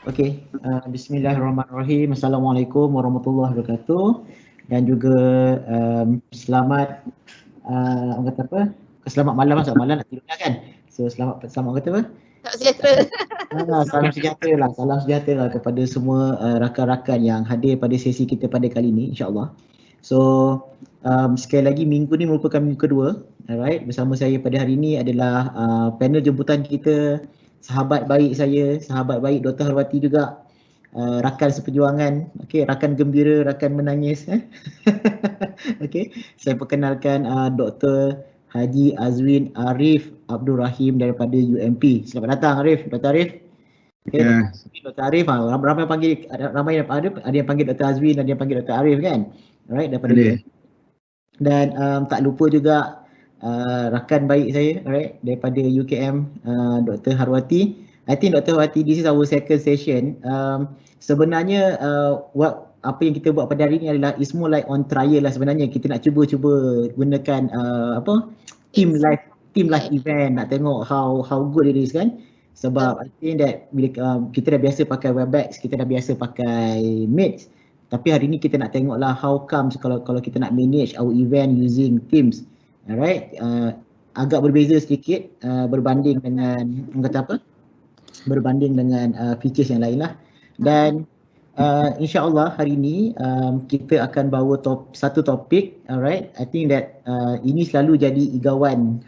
Okey, bismillahirrahmanirrahim. Assalamualaikum warahmatullahi wabarakatuh. Dan juga selamat orang kata apa? Selamat malam, selamat malam nak tidur dah kan. So selamat orang kata apa? Tak sejahtera. Salam sejahtera lah, salam sejahtera lah kepada semua rakan-rakan yang hadir pada sesi kita pada kali ini, insya-Allah. So sekali lagi minggu ni merupakan minggu kedua, alright. Bersama saya pada hari ini adalah panel jemputan kita, sahabat baik saya, sahabat baik Dr. Harwati juga, rakan seperjuangan, okey, rakan gembira, rakan menangis. Okey, saya perkenalkan Dr. Haji Azwin Arif Abdul Rahim daripada UMP. Selamat datang Arif, Dr. Arif. Okay, Dr. Arif, ramai panggil, ada yang panggil Dr. Azwin, ada yang panggil Dr. Arif kan. Alright, daripada UMP. Dan tak lupa juga rakan baik saya, alright, daripada UKM, Dr. Harwati. I think Dr. Harwati, this is our second session. Sebenarnya apa yang kita buat pada hari ini adalah it's more like on trial lah sebenarnya. Kita nak cuba gunakan team live event, nak tengok how good it is kan. Sebab I think that bila kita dah biasa pakai Webex, kita dah biasa pakai Meet, tapi hari ni kita nak tengok lah how comes kalau kita nak manage our event using Teams. Alright, agak berbeza sedikit berbanding dengan berbanding dengan features yang lain lah. Dan insya-Allah hari ini kita akan bawa satu topik, alright. I think that ini selalu jadi igawan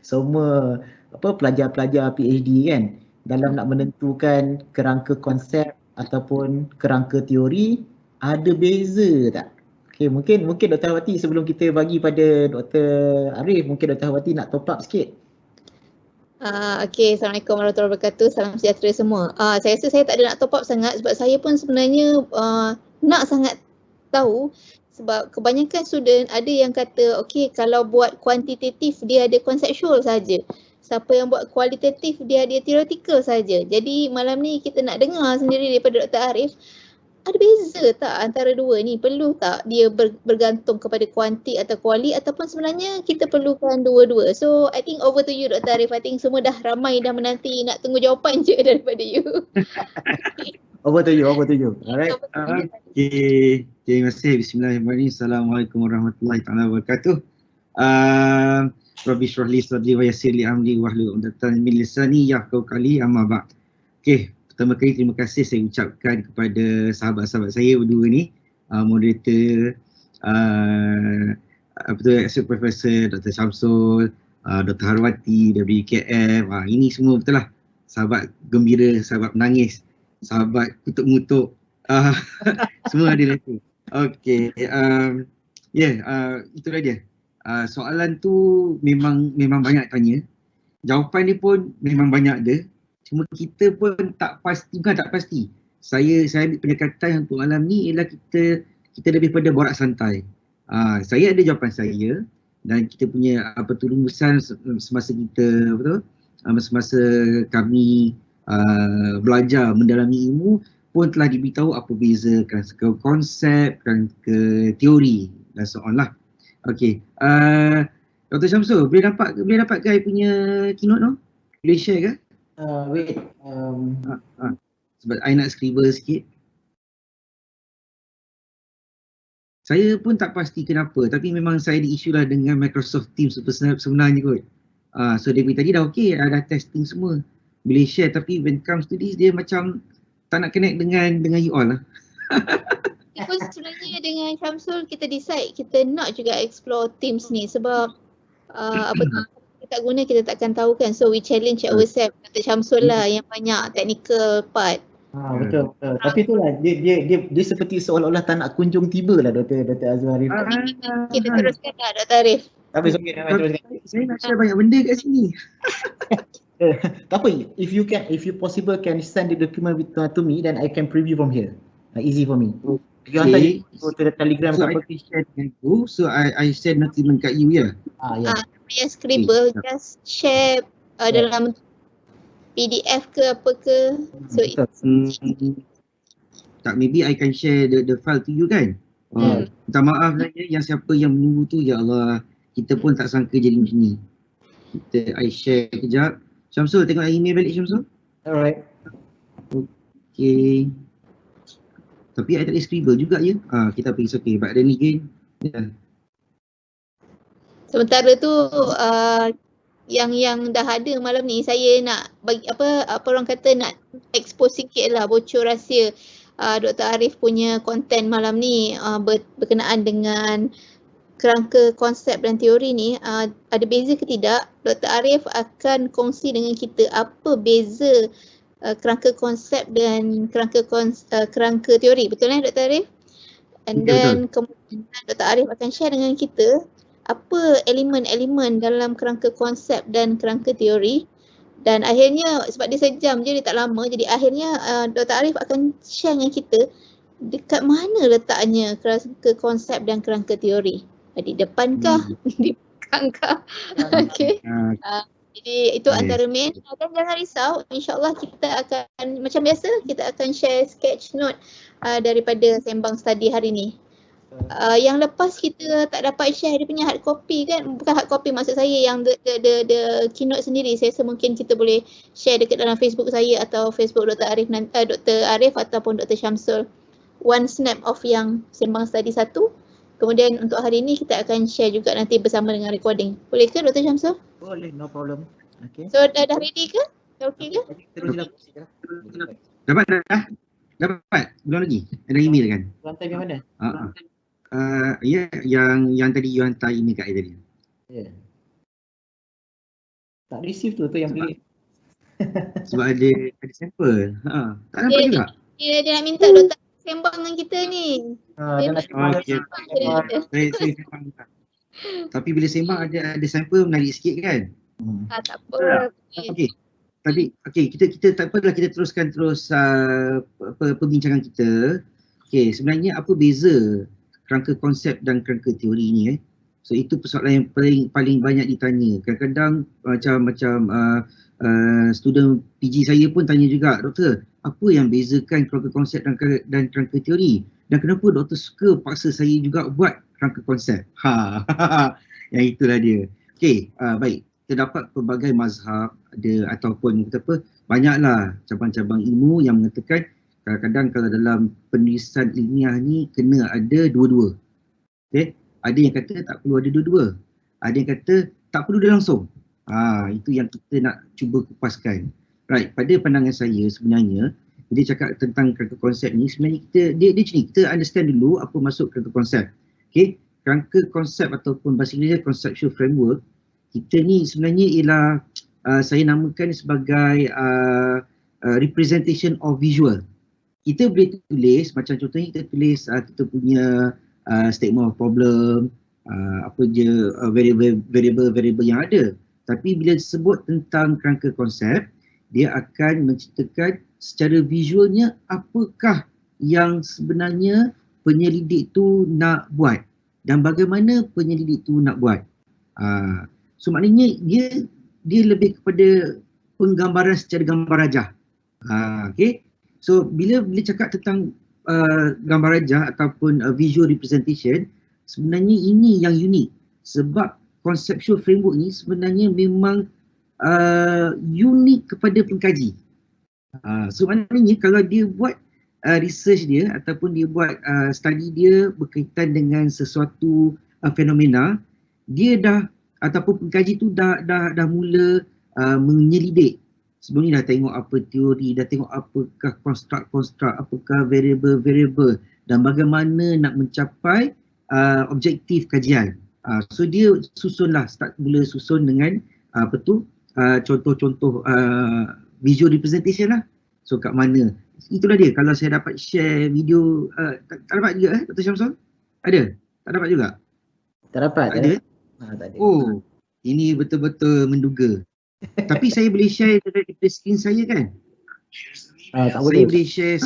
semua pelajar-pelajar PhD kan, dalam nak menentukan kerangka konsep ataupun kerangka teori, ada beza tak? Okay, mungkin Dr. Harwati sebelum kita bagi pada Dr. Arif, mungkin Dr. Harwati nak top up sikit. Okay, Assalamualaikum warahmatullahi wabarakatuh. Salam sejahtera semua. Saya rasa saya tak ada nak top up sangat sebab saya pun sebenarnya nak sangat tahu, sebab kebanyakan student ada yang kata okay, kalau buat kuantitatif dia ada konseptual saja. Siapa yang buat kualitatif dia ada theoretical saja. Jadi malam ni kita nak dengar sendiri daripada Dr. Arif, ada beza tak antara dua ni? Perlu tak dia bergantung kepada kuanti atau kuali, ataupun sebenarnya kita perlukan dua-dua? So I think over to you Dr. Arif. I think semua dah ramai dah menanti nak tunggu jawapan je daripada you. Over to you. Alright. Okay, terima kasih. Bismillahirrahmanirrahim. Assalamualaikum warahmatullahi wabarakatuh. Rabbi shrah li sadri wa yassir li amri wahlul 'uqdatam min lisani yafqahu qawli, amma ba'd. Okay, pertama kali terima kasih saya ucapkan kepada sahabat-sahabat saya berdua ni, moderator, Associate Professor Dr. Syamsul, Dr. Harwati dari UKM. Ini semua betul lah sahabat gembira, sahabat menangis, sahabat kutuk-mutuk, semua ada lah tu. Okay, itulah dia. Soalan tu memang banyak tanya. Jawapan dia pun memang banyak ada. Cuma kita pun bukan tak pasti. Saya ambil pendekatan untuk malam ni ialah kita lebih pada borak santai. Saya ada jawapan saya dan kita punya rumusan semasa kita semasa kami belajar mendalami ilmu pun telah diberitahu apa beza kan ke konsep kan ke teori dan so on lah. Okey. Dr. Syamsul, boleh dapat ke I punya keynote tu? Boleh share ke? Wait. Sebab I nak scribble sikit. Saya pun tak pasti kenapa, tapi memang saya di-issue lah dengan Microsoft Teams sebenarnya kot. So dia tadi dah okey, dah testing semua. Boleh share, tapi when it comes to this, dia macam tak nak connect dengan you all lah. Because sebenarnya dengan Syamsul kita decide kita nak juga explore Teams ni sebab kita tak guna kita takkan tahu kan. So we challenge ourselves. Dr. Syamsul lah yang banyak technical part. Betul. Tapi itulah dia seperti seolah-olah tak nak kunjung tiba lah Dr. Azwar Arif. Kita teruskan lah Dr. Arif. Tapi teruskan. Saya nak share banyak benda kat sini. Tak apa, if you possible can send the document to me, then I can preview from here. Easy for me. If you hantar go to the Telegram so apa, I share dengan you. So I share document kat you ya. Saya scribble, just share dalam PDF ke apa ke. So tak, maybe I can share the file to you kan. Minta maaf lah yang siapa yang menunggu tu, ya Allah, kita pun tak sangka jadi macam ni. I share kejap. Syamsul, tengok email balik Syamsul. Alright. Okay. Tapi I tak boleh scribble juga ya. Kita pergi okay. But then again, Sementara tu yang dah ada malam ni, saya nak bagi apa orang kata, nak expose sikit lah, bocor rahsia Dr. Arif punya konten malam ni berkenaan dengan kerangka konsep dan teori ni. Ada beza ke tidak? Dr. Arif akan kongsi dengan kita apa beza kerangka konsep dan kerangka teori. Betul Dr. Arif? And then kemudian Dr. Arif akan share dengan kita apa elemen-elemen dalam kerangka konsep dan kerangka teori. Dan akhirnya, sebab dia sejam je, dia tak lama, jadi akhirnya Dr. Arif akan share dengan kita dekat mana letaknya kerangka konsep dan kerangka teori. Di depankah? Di belakangkah? Okay. Jadi itu antara main. Dan jangan risau, insyaAllah kita akan, macam biasa, kita akan share sketch note daripada sembang study hari ni. Yang lepas kita tak dapat share dia punya hard copy kan, bukan hard copy, maksud saya yang the keynote sendiri. Saya rasa mungkin kita boleh share dekat dalam Facebook saya atau Facebook Dr. Arif ataupun Dr. Syamsul, one snap of yang sembang study 1. Kemudian untuk hari ni kita akan share juga nanti bersama dengan recording. Boleh ke Dr. Syamsul? Boleh, no problem. Okay. So dah ready ke? Dah okey ke? Teruslah. Dapat. Belum lagi. Ada email kan? Rantai yang mana? Ya, yang tadi you hantar email kat saya tadi. Ya. Tak receive tu yang pilih. Sebab ada sampel. Tak nampak juga. Dia nak minta Dr. sembang dengan kita ni. Dia nak sembang. Saya sembang. Tapi bila sembang ada sampel menarik sikit kan? Tak apa. Okey. Tapi kita tak apalah, kita teruskan perbincangan kita. Okey, sebenarnya apa beza kerangka konsep dan kerangka teori ni So itu persoalan yang paling banyak ditanya. Kadang-kadang macam student PG saya pun tanya juga, doktor, apa yang bezakan kerangka konsep dan kerangka teori? Dan kenapa doktor suka paksa saya juga buat kerangka konsep? Yang itulah dia. Okey, baik. Terdapat pelbagai mazhab ataupun banyaklah cabang-cabang ilmu yang mengatakan kadang-kadang kalau dalam penulisan ilmiah ni kena ada dua-dua. Okay? Ada yang kata tak perlu ada dua-dua. Ada yang kata tak perlu dia langsung. Itu yang kita nak cuba kupaskan. Right, pada pandangan saya sebenarnya, dia cakap tentang kerangka konsep ni, sebenarnya dia macam ni, kita understand dulu apa maksud kerangka konsep. Okay? Kerangka konsep ataupun bahasa Inggerisnya conceptual framework, kita ni sebenarnya ialah saya namakan sebagai representation of visual. Kita boleh tulis, macam contohnya kita tulis kita punya statement of problem, variable yang ada. Tapi bila disebut tentang kerangka konsep, dia akan menceritakan secara visualnya apakah yang sebenarnya penyelidik tu nak buat dan bagaimana penyelidik tu nak buat. So maknanya dia lebih kepada penggambaran secara gambar rajah. Okay. So bila cakap tentang gambar rajah ataupun visual representation, sebenarnya ini yang unik sebab conceptual framework ni sebenarnya memang unik kepada pengkaji. So maknanya kalau dia buat research dia ataupun dia buat study dia berkaitan dengan sesuatu fenomena, dia dah ataupun pengkaji tu dah mula menyelidik. Sebelum ni dah tengok apa teori, dah tengok apakah konstruk, apakah variable dan bagaimana nak mencapai objektif kajian. So dia mula susun dengan contoh-contoh visual representation lah. So kat mana? Itulah dia, kalau saya dapat share video, tak dapat juga Dr. Syamsul? Ada? Tak dapat juga? Tak dapat. Ada? Tak ada. Oh, ini betul-betul menduga. Tapi saya boleh share dari screen saya kan? Tak Saya boleh. boleh share.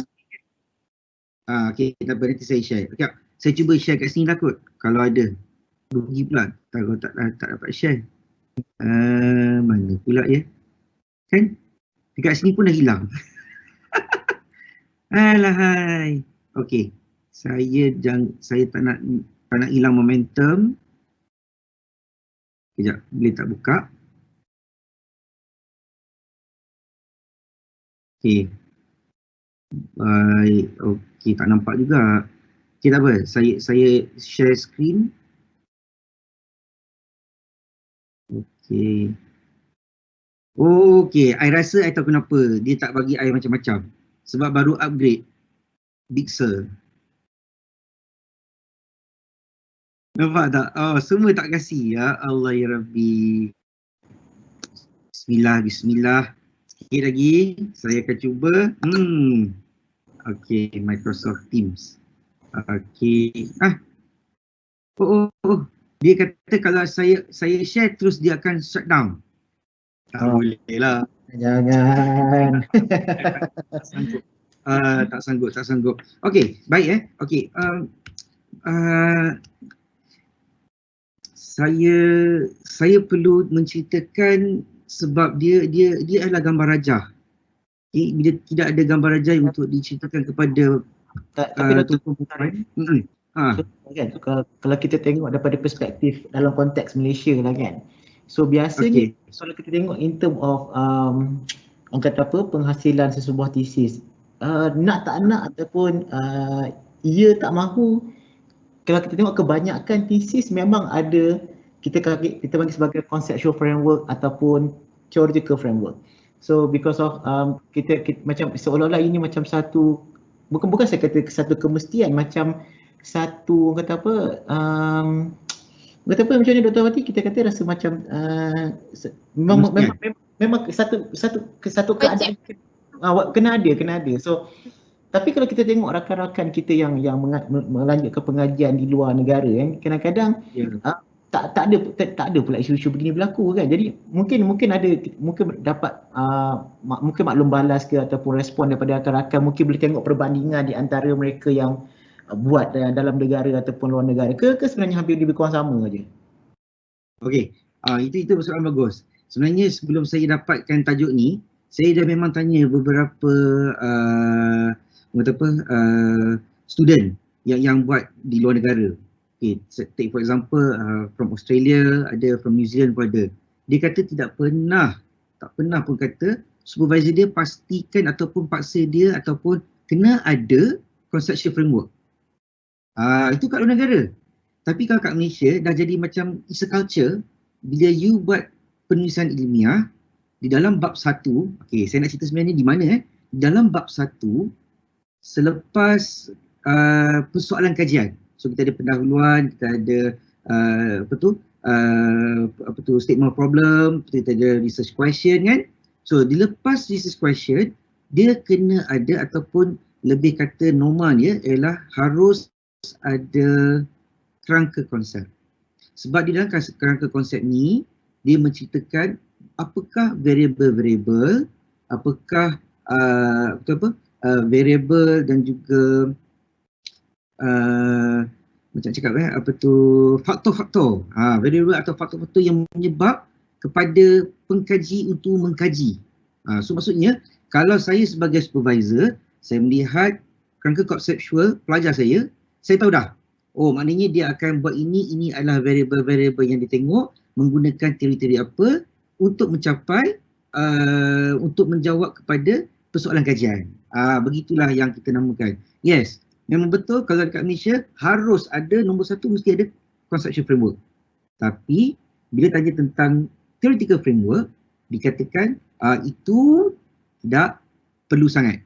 Okay, tak apa, nanti saya share. Okay, saya cuba share kat sini lah kot. Kalau ada. Rugi pula. Kalau tak dapat share. Mana pula ya? Kan? Dekat sini pun dah hilang. Alahai. Okay. Saya tak nak hilang momentum. Sekejap, boleh tak buka? Okay. Baik, okey, tak nampak juga. Okey, tak apa. Saya share screen. Okey. Oh, okey. I rasa I tahu kenapa dia tak bagi I macam-macam. Sebab baru upgrade Big Sur. Nampak tak? Oh, semua tak kasih. Ya Allah ya Rabbi. Bismillah, bismillah. Sikit lagi. Saya akan cuba. Okey, Microsoft Teams. Okey. Oh. Dia kata kalau saya share terus dia akan shut down. Tak boleh lah. Jangan. Tak sanggup. Okey, baik Okey. Saya perlu menceritakan sebab dia adalah gambar rajah. Bila tidak ada gambar rajah untuk diceritakan kepada Tapi kan, kalau kita tengok daripada perspektif dalam konteks Malaysia lah kan. So biasanya kalau kita tengok in term of orang kata apa, penghasilan sesebuah tesis, nak tak nak ataupun ia tak mahu, kalau kita tengok kebanyakan tesis memang ada kita panggil sebagai conceptual framework ataupun theoretical framework. So because of kita macam seolah-olah ini macam satu, bukan saya kata satu kemestian, macam satu orang kata apa, macam ni Dr. Wati, kita kata rasa macam memang satu keadaan kena ada. So tapi kalau kita tengok rakan-rakan kita yang melanjutkan pengajian di luar negara kan, kadang-kadang tak ada pula isu-isu begini berlaku kan. Jadi mungkin dapat mungkin maklum balas ke ataupun respon daripada rakan-rakan, mungkin boleh tengok perbandingan di antara mereka yang buat dalam negara ataupun luar negara ke sebenarnya hampir lebih kurang sama aja. Okey, itu persoalan bagus. Sebenarnya sebelum saya dapatkan tajuk ni, saya dah memang tanya beberapa student yang buat di luar negara. Okay, take for example from Australia ada, from New Zealand pun ada. Dia kata tak pernah pun kata supervisor dia pastikan ataupun paksa dia ataupun kena ada conceptual framework. Itu kat luar negara. Tapi kalau kat Malaysia dah jadi macam it's a culture. Bila you buat penulisan ilmiah di dalam bab 1, okey, saya nak cerita sebenarnya di mana di dalam bab 1 selepas persoalan kajian. So kita ada pendahuluan, kita ada statement of problem, kita ada research question kan. So dilepas research question, dia kena ada ataupun lebih kata normal dia ialah harus ada kerangka konsep. Sebab di dalam kerangka konsep ni dia menceritakan apakah variable-variable, apakah variable dan juga macam cakap faktor-faktor, variable atau faktor-faktor yang menyebab kepada pengkaji untuk mengkaji. So maksudnya kalau saya sebagai supervisor, saya melihat kerangka konseptual pelajar saya tahu dah. Oh, maknanya dia akan buat ini adalah variable-variable yang ditengok menggunakan teori-teori apa untuk mencapai untuk menjawab kepada persoalan kajian. Begitulah yang kita namakan. Yes, memang betul kalau dekat Malaysia harus ada, nombor satu mesti ada conceptual framework. Tapi bila tanya tentang theoretical framework, dikatakan itu tidak perlu sangat.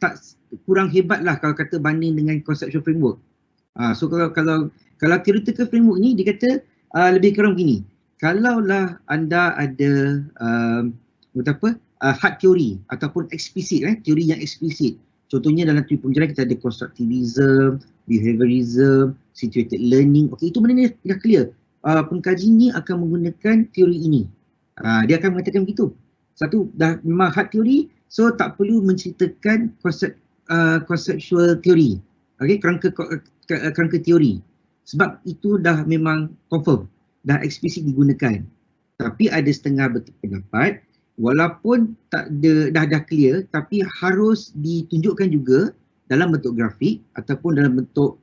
Tak kurang hebat lah kalau kata banding dengan conceptual framework. So kalau theoretical framework ni dia kata lebih kurang begini. Kalaulah anda ada hard theory ataupun eksplisit, teori yang eksplisit. Contohnya dalam teori pembelajaran kita ada constructivism, behaviorism, situated learning. Okey, itu maknanya dah clear. Pengkaji ni akan menggunakan teori ini. Dia akan mengatakan begitu. Satu, dah memang hard theory, so tak perlu menceritakan conceptual theory. Okey, kerangka teori. Sebab itu dah memang confirm, dah eksplisit digunakan. Tapi ada setengah pendapat, walaupun tak ada, dah clear, tapi harus ditunjukkan juga dalam bentuk grafik ataupun dalam bentuk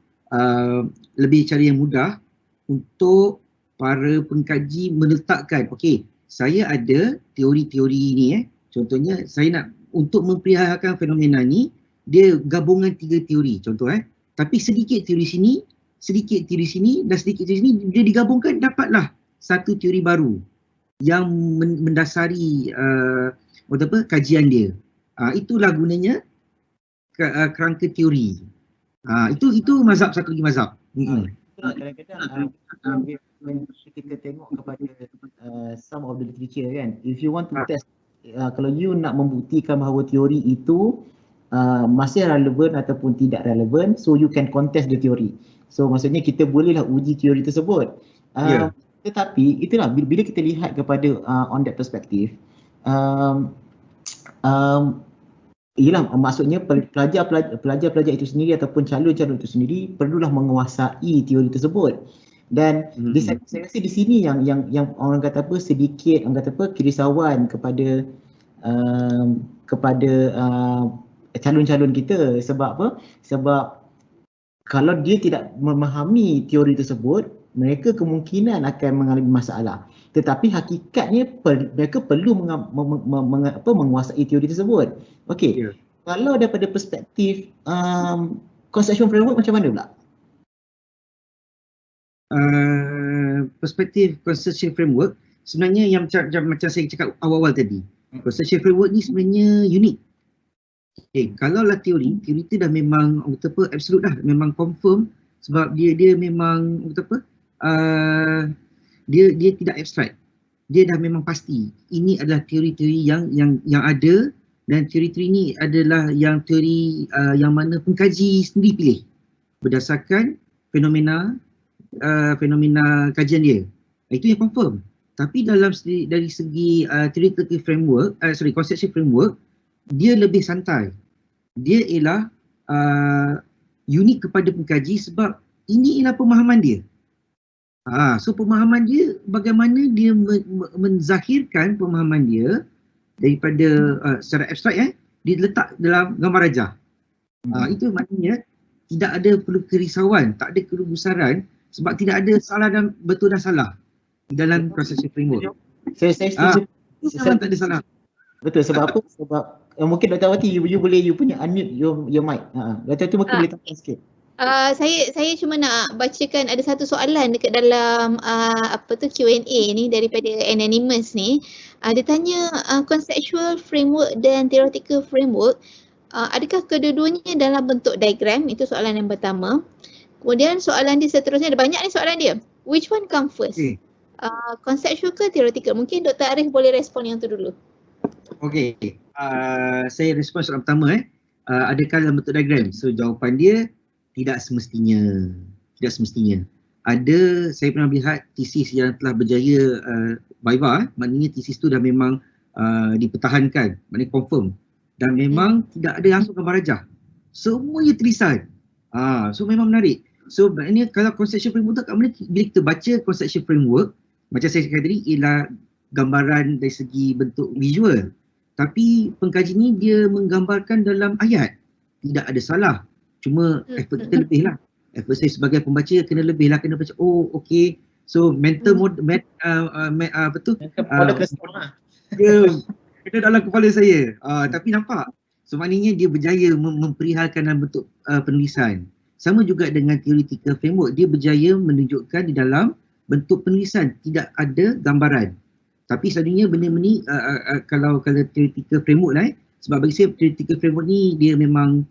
lebih cara yang mudah untuk para pengkaji meletakkan, okey, saya ada teori-teori ni contohnya saya nak untuk memperihalkan fenomena ni, dia gabungan 3 teori contoh tapi sedikit teori sini, dan sedikit teori sini, dia digabungkan dapatlah satu teori baru yang mendasari kajian dia. Itulah gunanya kerangka teori. Itu mazhab, satu lagi mazhab. Kadang-kadang kita tengok kepada some of the literature kan, if you want to test, kalau you nak membuktikan bahawa teori itu masih relevan ataupun tidak relevan, so you can contest the theory. So maksudnya kita bolehlah uji teori tersebut. Tetapi itulah bila kita lihat kepada on that perspective, ialah maksudnya pelajar-pelajar itu sendiri ataupun calon-calon itu sendiri perlulah menguasai teori tersebut. Dan saya rasa di sini yang orang kata apa, sedikit orang kata apa, kerisauan kepada calon-calon kita. Sebab apa? Sebab kalau dia tidak memahami teori tersebut, mereka kemungkinan akan mengalami masalah. Tetapi hakikatnya mereka perlu menguasai teori tersebut. Okey. Kalau daripada perspektif conceptual framework macam mana pula? Perspektif conceptual framework sebenarnya yang macam saya cakap awal-awal tadi. Conceptual framework ni sebenarnya unik. Kalau lah teori tu dah memang absolute dah, memang confirm, sebab dia memang dia tidak abstrak. Dia dah memang pasti. Ini adalah teori-teori yang ada, dan teori-teori ini adalah yang teori yang mana pengkaji sendiri pilih berdasarkan fenomena kajian dia. Itu yang confirm. Tapi dari segi theoretical framework, conceptual framework, dia lebih santai. Dia ialah unik kepada pengkaji sebab ini ialah pemahaman dia. So pemahaman dia, bagaimana dia menzahirkan pemahaman dia daripada secara abstrak dia letak dalam gambar rajah. Itu maknanya tidak ada perlu kerisauan, tak ada kegusaran, sebab tidak ada salah dan betul dan salah di dalam conceptual framework. Saya setuju. Tak ada salah. Betul, sebab apa? Sebab mungkin Dr. Awati, you punya unmute your mic. Dr. Awati mungkin boleh tambah sikit. Saya cuma nak bacakan ada satu soalan dekat dalam Q&A ni daripada Anonymous ni. Dia tanya conceptual framework dan theoretical framework, adakah kedua-duanya dalam bentuk diagram? Itu soalan yang pertama. Kemudian soalan dia seterusnya, ada banyak ni soalan dia. Which one come first? Conceptual ke theoretical? Mungkin Dr. Arif boleh respon yang tu dulu. Okey. Saya respon soalan pertama adakah dalam bentuk diagram? So jawapan dia tidak semestinya. Saya pernah lihat tesis yang telah berjaya viva, maknanya tesis tu dah memang dipertahankan, maknanya confirm, dan memang tidak ada langsung gambar rajah, semuanya tulisan. So memang menarik. So maknanya kalau conceptual framework tu, bila kita baca conceptual framework, macam saya cakap tadi, ialah gambaran dari segi bentuk visual, tapi pengkaji ni dia menggambarkan dalam ayat. Tidak ada salah, cuma effort kita lebih lah. Effort saya sebagai pembaca kena lebih lah, kena baca, oh okey, so mental kena dalam kepala saya. Tapi nampak, so maknanya dia berjaya memperihalkan dalam bentuk penulisan. Sama juga dengan theoretical framework, dia berjaya menunjukkan di dalam bentuk penulisan, tidak ada gambaran. Tapi selalunya benda-benda ni kalau theoretical framework lah, sebab bagi saya theoretical framework ni dia memang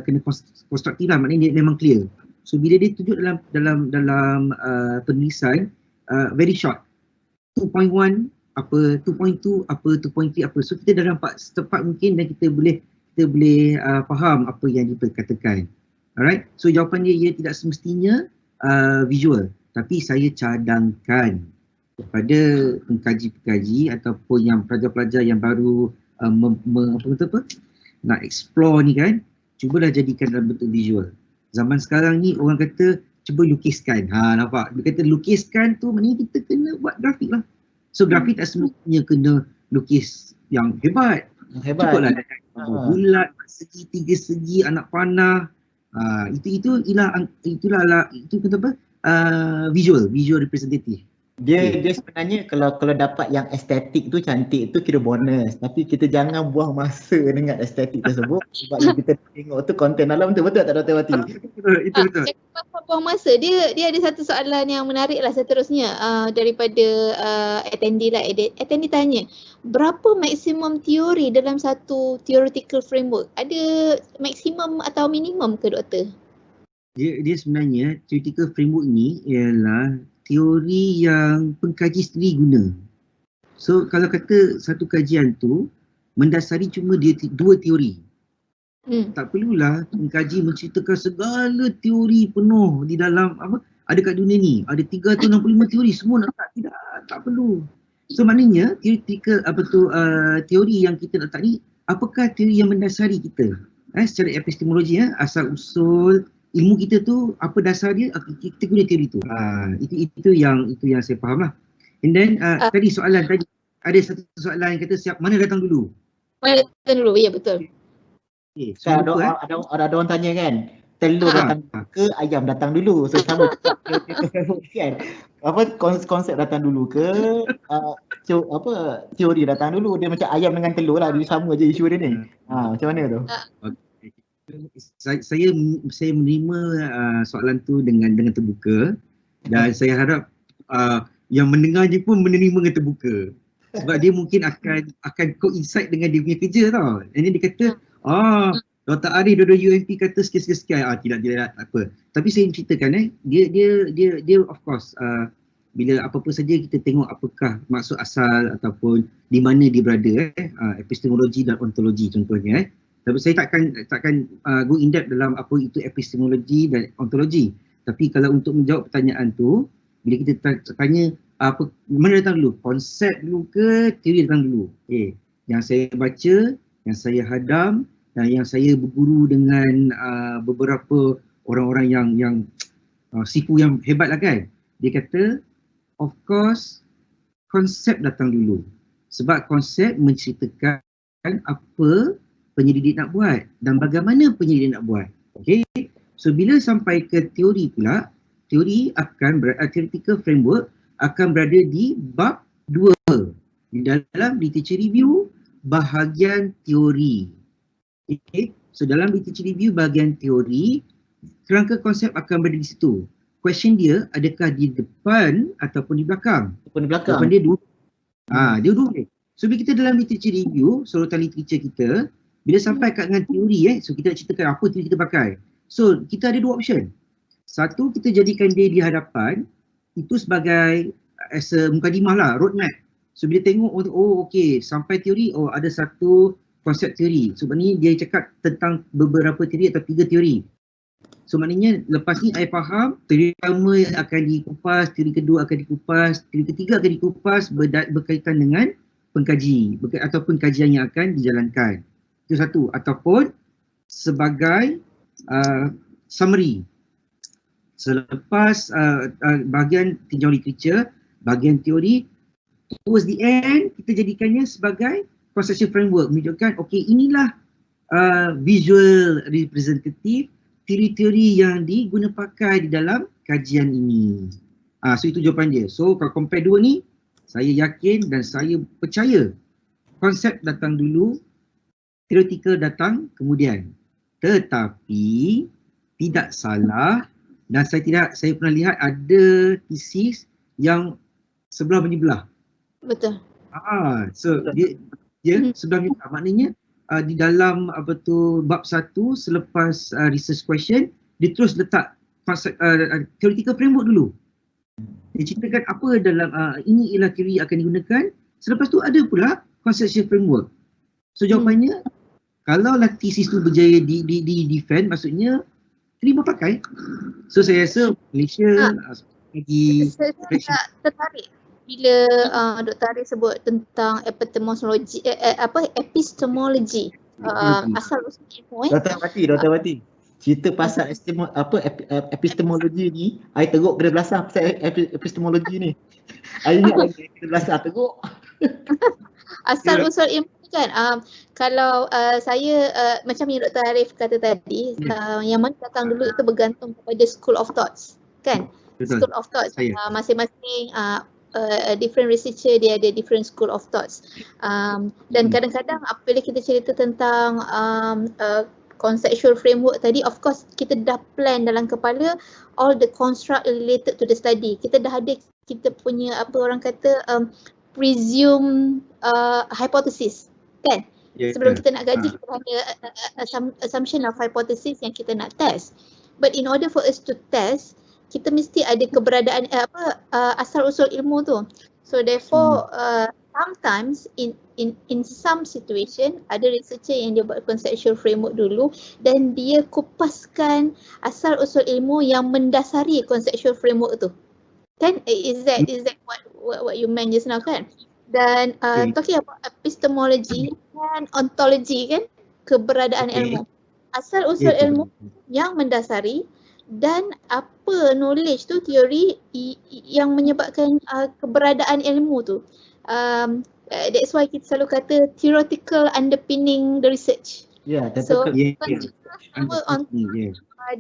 kena konstruktif lah, maknanya dia memang clear. So bila dia tunjuk dalam penulisan very short, 2.1 apa, 2.2 apa, 2.3 apa, so kita dah nampak secepat mungkin dan kita boleh faham apa yang diperkatakan. Alright, so jawapan dia tidak semestinya visual, tapi saya cadangkan kepada pengkaji-pengkaji ataupun yang pelajar-pelajar yang baru nak explore ni kan, cubalah jadikan dalam bentuk visual. Zaman sekarang ni orang kata cuba lukiskan. Nampak? Dia kata lukiskan tu maknanya kita kena buat grafik lah. So grafik tak semestinya kena lukis yang hebat. Cukuplah bulat, segi, 3 segi, anak panah. Itu kata apa? Visual representative. Dia sebenarnya kalau dapat yang estetik tu, cantik tu kira bonus. Tapi kita jangan buang masa dengan estetik tersebut sebab yang kita tengok tu konten dalam tu, betul tak Dr. Wati? Itu betul. Cakap pasal buang masa, dia ada satu soalan yang menarik lah seterusnya daripada attendee lah. Attendee tanya, berapa maksimum teori dalam satu theoretical framework? Ada maksimum atau minimum ke doktor? Dia sebenarnya theoretical framework ni ialah teori yang pengkaji sendiri guna. So kalau kata satu kajian tu mendasari cuma dia dua teori. Tak perlulah pengkaji menceritakan segala teori penuh di dalam apa ada kat dunia ni. Ada 365 teori semua nak tak perlu. So maknanya theoretical teori yang kita nak ni, apakah teori yang mendasari kita? Secara epistemologi asal usul ilmu kita tu apa dasar dia, kita guna teori tu. Itu yang saya faham lah. And then tadi soalan tadi ada satu soalan yang kata siap mana datang dulu. Mana datang dulu, ya betul. Okay, so ada orang tanya kan, telur datang ke ayam datang dulu. So sama kan. Apa konsep datang dulu ke teori datang dulu. Dia macam ayam dengan telur lah, dia sama je isu dia ni. Macam mana tu? Saya menerima soalan tu dengan terbuka dan saya harap yang mendengarnya pun menerima dengan terbuka sebab dia mungkin akan coincide dengan dia punya kerja tau. Ini dia kata Dr. Arif dua UMP kata sekian-sekian. Tidak tak apa. Tapi saya ceritakan dia of course bila apa-apa saja kita tengok apakah maksud asal ataupun di mana dia berada epistemologi dan ontologi contohnya Tapi saya takkan go in depth dalam apa itu epistemologi dan ontologi. Tapi kalau untuk menjawab pertanyaan tu, bila kita tanya apa mana datang dulu, konsep dulu ke teori datang dulu. Yang saya baca, yang saya hadam dan yang saya berguru dengan beberapa orang-orang yang sifu yang hebat lah kan. Dia kata of course konsep datang dulu. Sebab konsep menceritakan apa penyelidik nak buat dan bagaimana penyelidik nak buat. Okay. So bila sampai ke teori pula, teori akan theoretical framework akan berada di bab 2 di dalam literature review bahagian teori. Okay. So dalam literature review bahagian teori, kerangka konsep akan berada di situ. Question dia, adakah di depan ataupun di belakang? Depan dia dua. Dia dua. So bila kita dalam literature review, sorotan literature kita, bila sampai kat dengan teori so kita nak ceritakan apa teori kita pakai. So kita ada dua option. Satu, kita jadikan dia di hadapan, itu sebagai as a mukadimah lah, roadmap. So bila tengok, okay, sampai teori, ada satu konsep teori. So maknanya dia cakap tentang beberapa teori atau 3 teori. So maknanya lepas ni saya faham, teori pertama akan dikupas, teori kedua akan dikupas, teori ketiga akan dikupas berkaitan dengan pengkaji ataupun kajian yang akan dijalankan. Itu satu. Ataupun sebagai summary. Selepas bahagian tinjau literature, bahagian teori, towards the end kita jadikannya sebagai conceptual framework, menunjukkan okay inilah visual representative teori-teori yang diguna pakai di dalam kajian ini. So itu jawapan dia. So kalau compare dua ni, saya yakin dan saya percaya konsep datang dulu, theoretical datang kemudian. Tetapi tidak salah dan saya pernah lihat ada tesis yang sebelah menyebelah. Betul. So dia sebelah menyebelah. Maknanya di dalam bab 1 selepas research question, dia terus letak theoretical framework dulu. Dia ceritakan apa dalam ini ialah teori akan digunakan. Selepas tu ada pula conceptual framework. So jawapannya, kalau lah tesis tu berjaya di defend, maksudnya terima pakai. So saya rasa Malaysia lagi saya tertarik bila Dr. Arif sebut tentang epistemologi asal usul ilmu. Dr. Wati, cerita pasal epistemologi ni, I teruk kena belasah pasal epistemologi ni. I ingat lagi kena belasah teruk. Asal usul ilmu kan, kalau saya macam yang Dr. Arif kata tadi, yang mana datang dulu itu bergantung kepada school of thoughts kan. Betul. School of thoughts masing-masing different researcher dia ada different school of thoughts. Dan kadang-kadang apabila kita cerita tentang conceptual framework tadi, of course kita dah plan dalam kepala all the construct related to the study. Kita dah ada kita punya apa orang kata presume hypothesis kan. Sebelum kita nak gaji kita ada assumption of hypothesis yang kita nak test. But in order for us to test, kita mesti ada keberadaan asal usul ilmu tu. So therefore sometimes in some situation ada researcher yang dia buat conceptual framework dulu dan dia kupaskan asal usul ilmu yang mendasari conceptual framework tu. Kan is that what you meant just now kan? Dan talking about epistemology dan ontology kan, keberadaan ilmu. Asal usul ilmu yang mendasari dan apa knowledge tu, teori yang menyebabkan keberadaan ilmu tu. That's why kita selalu kata theoretical underpinning the research. So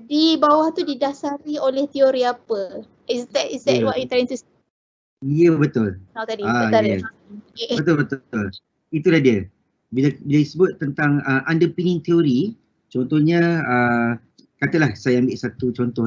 di bawah tu didasari oleh teori apa? Is that what you trying to say? Ya, betul. Tadi, betul. Itulah dia. Bila disebut tentang underpinning teori, contohnya katalah saya ambil satu contoh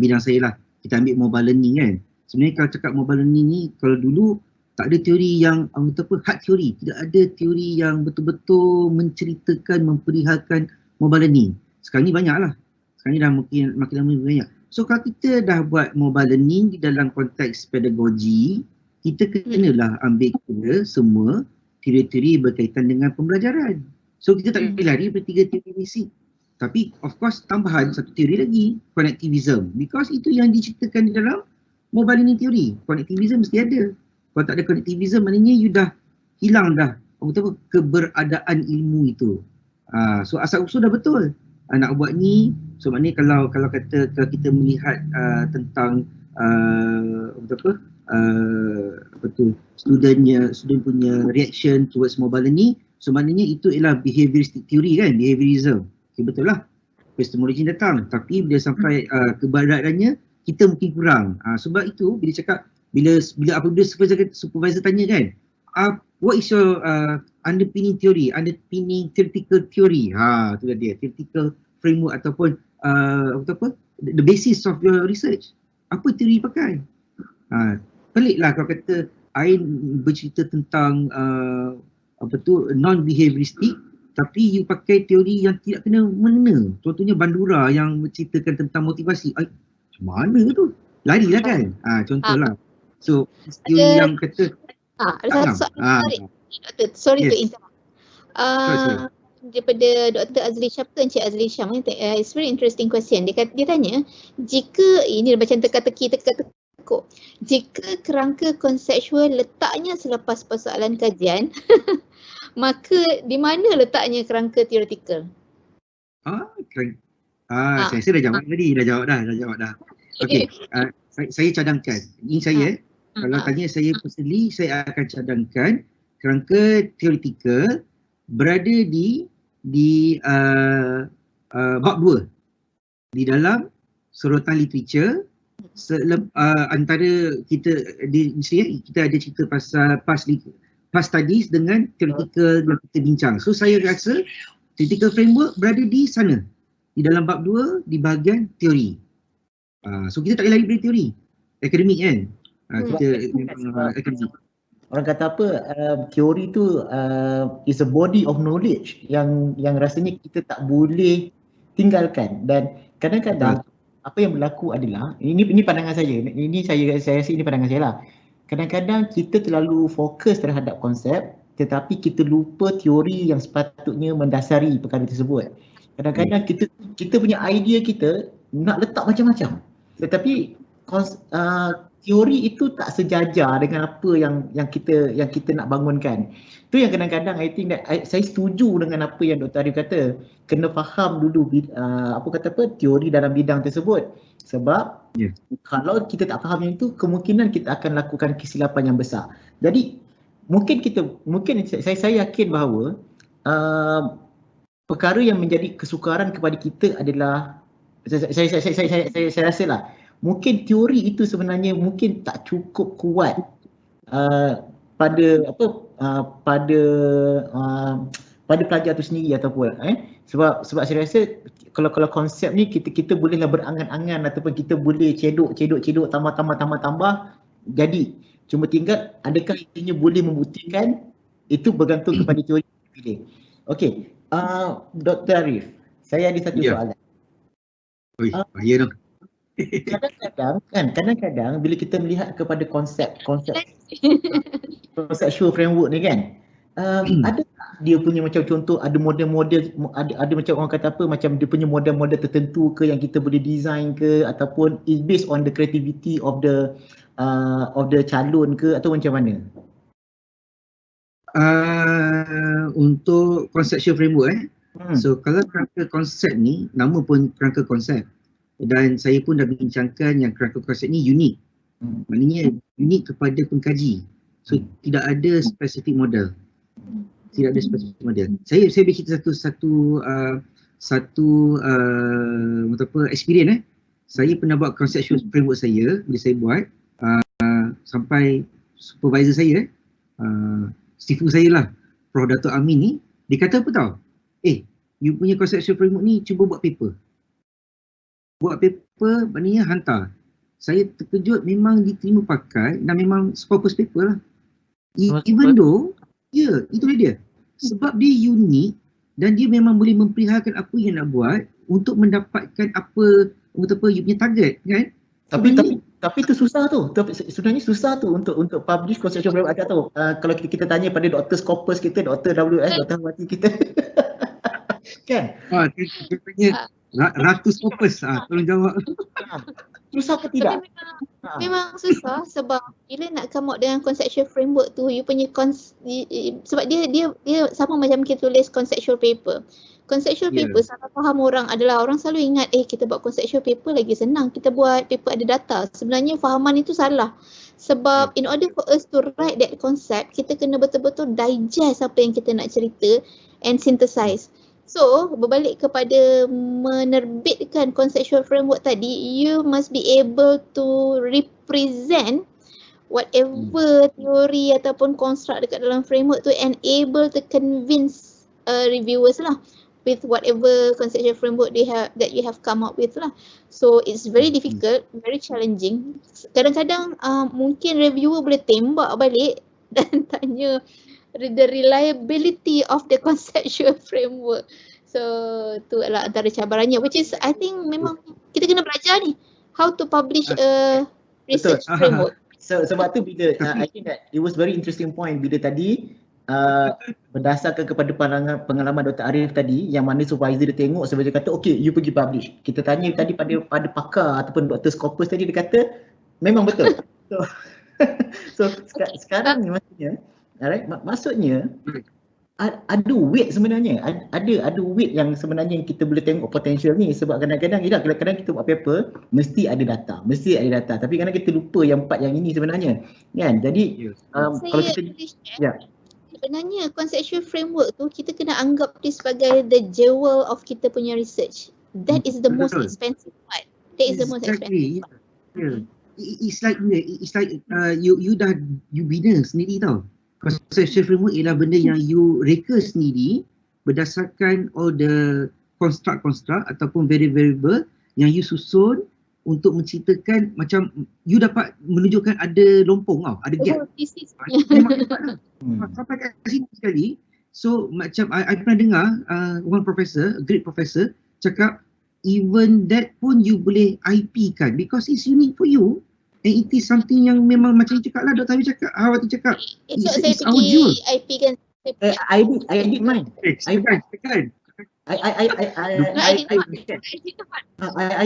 bidang saya lah, kita ambil mobile learning kan. Sebenarnya kalau cakap mobile learning ni, kalau dulu tak ada teori yang hard teori, tidak ada teori yang betul-betul menceritakan, memperihalkan mobile learning. Sekarang ni banyak lah, sekarang ni dah makin lama banyak. So kalau kita dah buat mobile learning di dalam konteks pedagogi, kita kenalah ambil kira semua teori-teori berkaitan dengan pembelajaran. So kita tak boleh lari dari 3 teori basic. Tapi of course tambahan satu teori lagi, connectivism. Because itu yang diceritakan di dalam mobile learning teori. Connectivism mesti ada. Kalau tak ada connectivism maknanya you dah hilang dah keberadaan ilmu itu. So asal usul dah betul. Nak buat ni, so maknanya kalau kita melihat tentang student punya reaction towards mobile learning, so maknanya itu ialah behavioristic theory kan, behaviorism. Okay, betul lah. Epistemologi datang, tapi bila sampai keberadaannya kita mungkin kurang. Sebab itu bila cakap apabila supervisor tanya kan, what is your underpinning theory, underpinning theoretical theory? Itu dah dia, theoretical framework ataupun the basis of your research. Apa teori pakai? Peliklah kalau kata Ain bercerita tentang non-behavioristic, tapi you pakai teori yang tidak kena mengena. Contohnya Bandura yang menceritakan tentang motivasi. Macam mana tu? Larilah kan? Contohlah. So teori yang kata ada satu soalan menarik. Sorry to interrupt. Daripada Dr. Azli Syam ke Encik Azli Syam, it's very interesting question. Dia tanya, jika ini macam teka-teki, jika kerangka konseptual letaknya selepas persoalan kajian, maka di mana letaknya kerangka teoretikal? Saya dah jawab tadi, dah jawab dah. Okey, saya cadangkan. Ini saya, kalau tanya saya personally, saya akan cadangkan kerangka teoretikal berada di bab 2 di dalam sorotan literature. Antara kita ada cerita pasal past studies dengan theoretical yang kita bincang. So saya rasa theoretical framework berada di sana, di dalam bab 2 di bahagian teori. So kita tak boleh lari dari teori akademik kan. Kita memang akademik. Orang kata apa, teori tu is a body of knowledge yang rasanya kita tak boleh tinggalkan. Dan kadang-kadang apa yang berlaku adalah, ini pandangan saya, saya rasa ini pandangan saya lah. Kadang-kadang kita terlalu fokus terhadap konsep, tetapi kita lupa teori yang sepatutnya mendasari perkara tersebut. Kadang-kadang kita punya idea kita nak letak macam-macam, tetapi teori itu tak sejajar dengan apa yang kita nak bangunkan. Itu yang kadang-kadang I think that saya setuju dengan apa yang Dr. Arif kata. Kena faham dulu teori dalam bidang tersebut. Sebab kalau kita tak faham yang itu, kemungkinan kita akan lakukan kesilapan yang besar. Jadi mungkin saya yakin bahawa perkara yang menjadi kesukaran kepada kita adalah, saya rasa lah, mungkin teori itu sebenarnya mungkin tak cukup kuat pada pelajar tu sendiri ataupun sebab saya rasa kalau konsep ni kita bolehlah berangan-angan ataupun kita boleh cedok tambah jadi. Cuma tinggal adakah ianya boleh membuktikan, itu bergantung kepada teori yang dipilih. Okey, Dr. Arif, saya ada satu soalan. Oi, bahaya dong. Kadang-kadang bila kita melihat kepada konsep conceptual framework ni kan, ada dia punya macam contoh ada model-model, ada macam orang kata apa, macam dia punya model-model tertentu ke yang kita boleh design ke, ataupun is based on the creativity of the calon ke, atau macam mana? Untuk conceptual framework so kalau kerangka konsep ni, nama pun kerangka konsep, dan saya pun dah bincangkan yang kerangka konsep ni unik. Maknanya unik kepada pengkaji. So tidak ada spesifik model. Tidak ada spesifik model. Saya boleh cerita satu experience. Saya pernah buat conceptual framework saya, bila saya buat sampai supervisor saya, sifu saya lah, Prof. Dato' Amin ni, dia kata apa tau? You punya conceptual framework ni cuba buat paper. Buat paper maknanya hantar. Saya terkejut, memang diterima pakai dan memang scopus paper lah. Even though, itulah dia. Sebab dia unik dan dia memang boleh memperihalkan apa yang nak buat untuk mendapatkan apa you punya target kan. Tapi itu susah tu. Sebenarnya susah tu untuk publish conceptual framework. Agak tahu kalau kita tanya pada Dr. Scopus kita, Dr. WS, Dr. Hawati kita. Kan? Kita tanya Ratu Scopus, tolong jawab. Susah ke tidak? Memang susah sebab bila nak come out dengan conceptual framework tu, you punya sebab dia sama macam kita tulis conceptual paper. Conceptual paper, salah faham orang adalah orang selalu ingat kita buat conceptual paper lagi senang, kita buat paper ada data. Sebenarnya fahaman itu salah. Sebab in order for us to write that concept, kita kena betul-betul digest apa yang kita nak cerita and synthesize. So, berbalik kepada menerbitkan conceptual framework tadi, you must be able to represent whatever teori ataupun construct dekat dalam framework tu and able to convince reviewers lah with whatever conceptual framework that you have come up with lah. So, it's very difficult, very challenging. Kadang-kadang mungkin reviewer boleh tembak balik dan tanya the reliability of the conceptual framework. So tu adalah antara cabarannya, which is I think memang kita kena belajar ni how to publish a research framework. Sebab tu bila I think that it was very interesting point bila tadi berdasarkan kepada pengalaman Dr. Arif tadi, yang mana supervisor dia tengok sebab dia kata okay you pergi publish. Kita tanya tadi pada pakar ataupun Dr. Scopus tadi, dia kata memang betul. So sekarang ni maksudnya, alright, maksudnya ada weight sebenarnya, ada weight yang sebenarnya kita boleh tengok potential ni. Sebab kadang-kadang kita buat paper mesti ada data, tapi kadang kita lupa yang part yang ini sebenarnya kan. Jadi kalau kita sebenarnya conceptual framework tu kita kena anggap dia sebagai the jewel of kita punya research. That is the most expensive part. That is the most expensive part. It's like you bina sendiri tau. Conceptual framework ialah benda yang you reka sendiri berdasarkan all the construct ataupun variable yang you susun untuk menceritakan, macam you dapat menunjukkan ada lompong tau, ada gap. Sampai kat sini sekali. So macam I pernah dengar one professor, a great professor, cakap even that pun you boleh IP kan because it's unique for you. And it is something yang memang macam you cakap lah, Dr. Hawati cakap. It's our jewel. IP kan. I did mine. I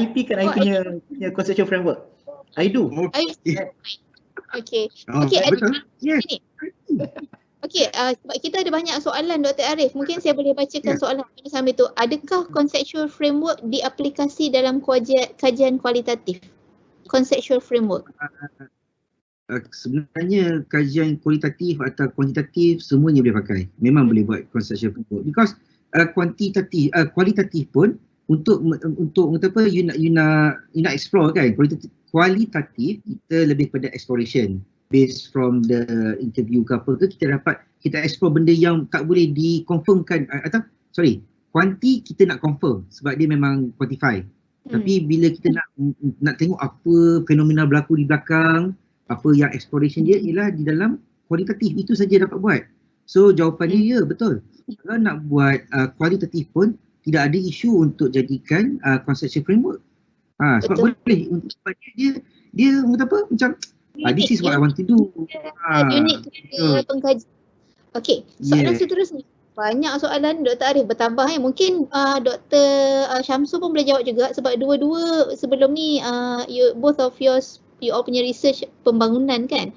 IP kan I punya conceptual framework. I do. Okay. Betul. Yes. Okey, sebab kita ada banyak soalan Dr. Arif. Mungkin saya boleh bacakan soalan sambil tu. Adakah conceptual framework diaplikasi dalam kajian kualitatif? Conceptual framework. Sebenarnya kajian kualitatif atau kuantitatif semuanya boleh pakai. Memang boleh buat conceptual framework because kualitatif pun untuk kata apa, you nak explore kan, kualitatif kita lebih pada exploration based from the interview ke apa ke, kita explore benda yang tak boleh dikonfirmkan atau kuanti kita nak confirm sebab dia memang quantify. Tapi bila kita nak tengok apa fenomena berlaku di belakang, apa yang exploration dia ialah di dalam kualitatif, itu saja dapat buat. So jawapannya ya, betul. Kalau nak buat kualitatif pun tidak ada isu untuk jadikan conceptual framework. Sebab boleh, sebab dia apa macam this is what I want to do. Unik ke pengkajian. Okey, soalan seterusnya. Banyak soalan Dr. Arif bertambah mungkin Dr. Syamsul pun boleh jawab juga sebab dua-dua sebelum ni both of you all punya research pembangunan kan.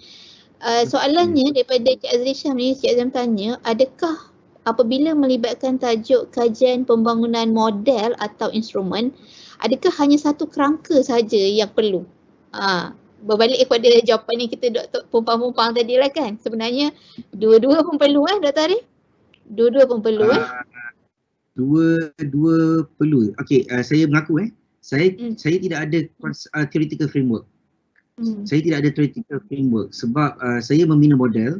Soalannya daripada Cik Azri Syam ni, Cik Azam tanya, adakah apabila melibatkan tajuk kajian pembangunan model atau instrumen, adakah hanya satu kerangka saja yang perlu? Berbalik kepada jawapan yang kita Dr. Pumpang tadi lah kan. Sebenarnya dua-dua pun perlu Dr. Arif? Dua-dua pun perlu Dua perlu. Okey, saya mengaku saya tidak ada theoretical framework. Saya tidak ada theoretical framework sebab saya membina model.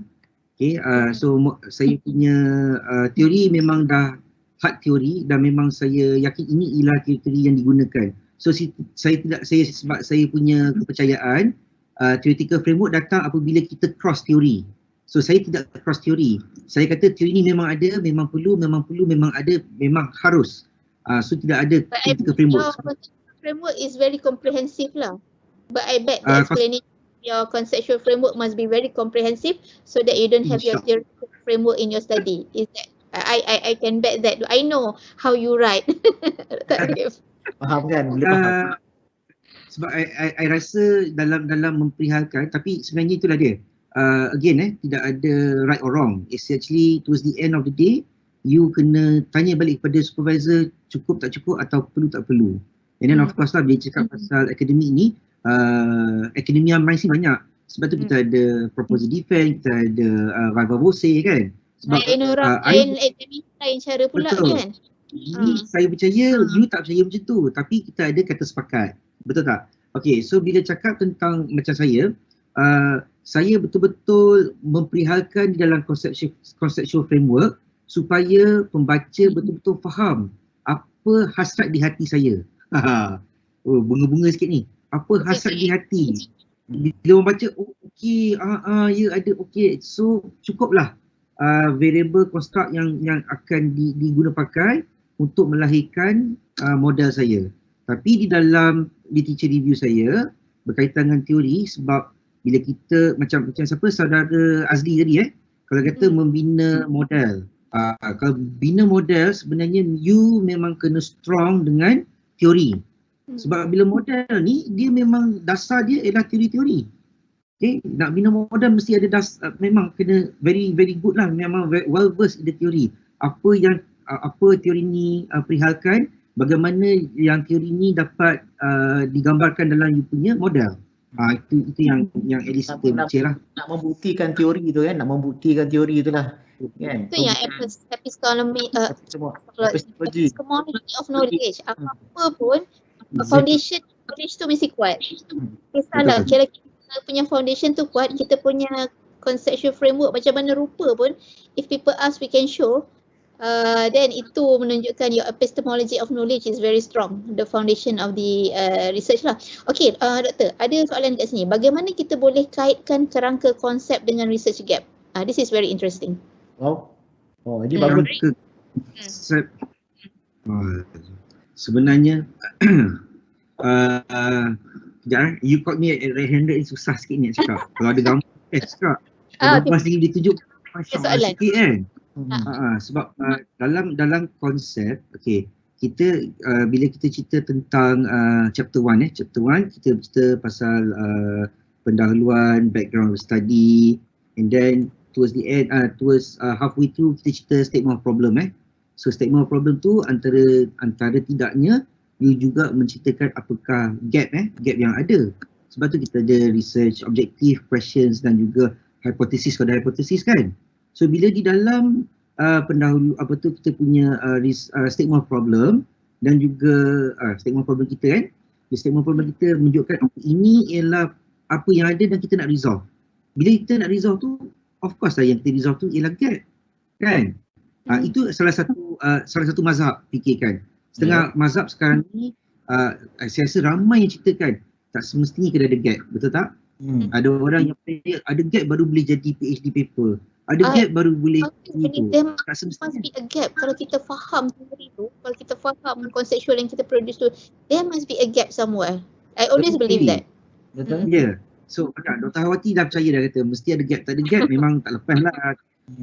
Okay, so saya punya teori memang dah hard teori dan memang saya yakin ini ialah teori yang digunakan. So sebab saya punya kepercayaan theoretical framework datang apabila kita cross teori. So saya tidak cross teori. Saya kata teori ni memang ada, memang perlu, memang ada, memang harus. So tidak ada theoretical framework. Framework is very comprehensive lah. But I bet the explanation your conceptual framework must be very comprehensive so that you don't have your theoretical framework in your study. Is that I can bet that. I know how you write. Faham kan? Boleh faham. Sebab I rasa dalam memperihalkan, tapi sebenarnya itulah dia. Again tidak ada right or wrong. It's actually towards the end of the day, you kena tanya balik kepada supervisor cukup tak cukup atau perlu tak perlu. And then of course lah, bila cakap pasal akademik ni, akademia minds ni banyak. Sebab tu kita ada proposal defense, kita ada viva voce kan. Sebab lain cara pula kan. Saya percaya, you tak percaya macam tu, tapi kita ada kata sepakat. Betul tak? Okay, so bila cakap tentang macam saya betul-betul memperihalkan di dalam conceptual framework supaya pembaca betul-betul faham apa hasrat di hati saya. Bunga-bunga sikit ni. Apa hasrat di hati. Bila orang baca, ya ada, so cukuplah variable construct yang akan diguna pakai untuk melahirkan model saya. Tapi di dalam literature review saya berkaitan dengan teori, sebab bila kita macam siapa, saudara Azli tadi kalau kata membina model, kalau bina model sebenarnya you memang kena strong dengan teori. Sebab bila model ni dia memang dasar dia ialah teori-teori. Okay, nak bina model mesti ada memang kena very very good lah, memang well versed in the theory. Apa teori ni perihalkan, bagaimana yang teori ni dapat digambarkan dalam you punya model. Itu yang at least kita baca lah. Nak membuktikan teori tu kan, nak membuktikan teori tu lah kan. Itu yang epistemology of knowledge. Apa pun foundation tu mesti kuat. Salah, kalau kita punya foundation tu kuat, kita punya conceptual framework macam mana rupa pun, if people ask we can show, then itu menunjukkan your epistemology of knowledge is very strong, the foundation of the research lah. Okay, Doktor, ada soalan kat sini. Bagaimana kita boleh kaitkan kerangka konsep dengan research gap? This is very interesting. Ini bagus. Konsep sebenarnya you caught me at right-handed ni susah sikit ni nak cakap. Kalau ada gambar cakap. Gambar sendiri ditunjuk masyarakat sikit kan. Sebab dalam konsep, kita bila kita cerita tentang chapter 1 chapter 1 kita cerita pasal pendahuluan, background study, and then towards the end, halfway through kita cerita statement of problem. So statement of problem tu antara tidaknya you juga menceritakan apakah gap yang ada. Sebab tu kita ada research objective questions dan juga hipotesis pada hipotesis kan. So bila di dalam pendahulu kita punya statement of problem, dan juga statement problem kita kan. Statement problem kita menunjukkan ini ialah apa yang ada dan kita nak resolve. Bila kita nak resolve tu, of course lah yang kita resolve tu ialah gap kan. Itu salah satu mazhab fikirkan. Setengah mazhab sekarang ni saya rasa ramai yang ceritakan tak semestinya kena ada gap, betul tak? Ada orang yang ada gap baru boleh jadi PhD paper. Ada gap baru boleh itu. Tak semestinya. Must be a gap. Kalau kita faham teori tu, kalau kita faham konseptual yang kita produce tu, there must be a gap somewhere. I always believe that. Betul? Ya. So Dr. Hawati dah percaya dah kata mesti ada gap. Tak ada gap memang tak lepas lah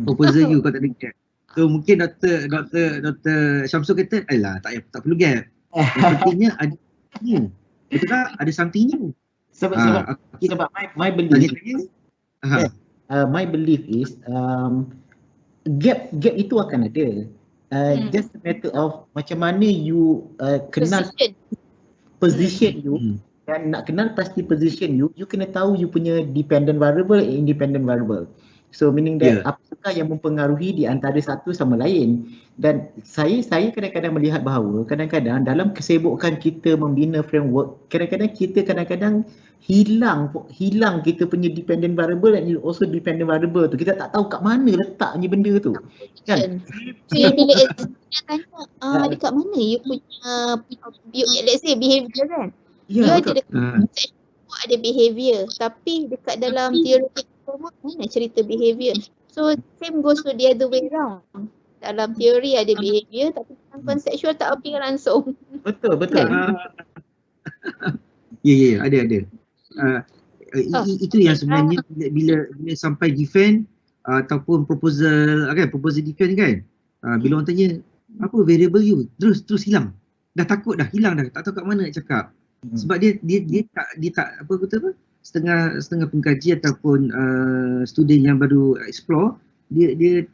proposal you kalau tak ada gap. So mungkin Dr. Syamsul kata alah tak perlu gap. Yang pentingnya ada new. Betul tak? Ada something new. Sebab my belief my belief is gap itu akan ada. Just a matter of macam mana you kenal position you dan nak kenal pasti position you kena tahu you punya dependent variable and independent variable. So meaning that apakah yang mempengaruhi di antara satu sama lain. Dan saya kadang-kadang melihat bahawa kadang-kadang dalam kesibukan kita membina framework, kadang-kadang kita hilang kita punya dependent variable dan also dependent variable tu. Kita tak tahu kat mana letaknya benda tu. Kan? Bila dia tanya dekat mana you punya let's say behavior kan. Ya, Dia ada dekat ada behavior, tapi dekat dalam theoretical framework mana cerita behavior. So same goes to the other way round. Dalam teori ada behavior tapi dalam conceptual tak appear langsung. Betul. Ya, ada. Itu yang sebenarnya bila sampai defend ataupun proposal defend kan. Bila orang tanya apa variable you, terus hilang. Dah takut dah, hilang dah, tak tahu kat mana nak cakap. Sebab dia tak apa kata apa setengah pengkaji ataupun student yang baru explore, dia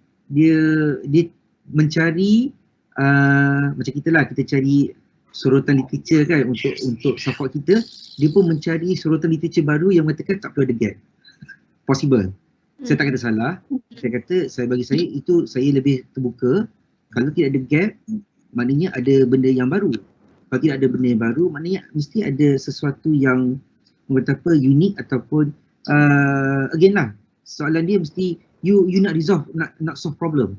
mencari macam kita lah, kita cari sorotan literature kan untuk support kita. Dia pun mencari sorotan literature baru yang mengatakan tak perlu ada gap. Possible. Saya tak kata salah. Bagi saya itu saya lebih terbuka. Kalau tidak ada gap, maknanya ada benda yang baru. Kalau tidak ada benda yang baru, maknanya mesti ada sesuatu yang betapa unik ataupun again lah, soalan dia mesti you nak resolve, nak solve problem.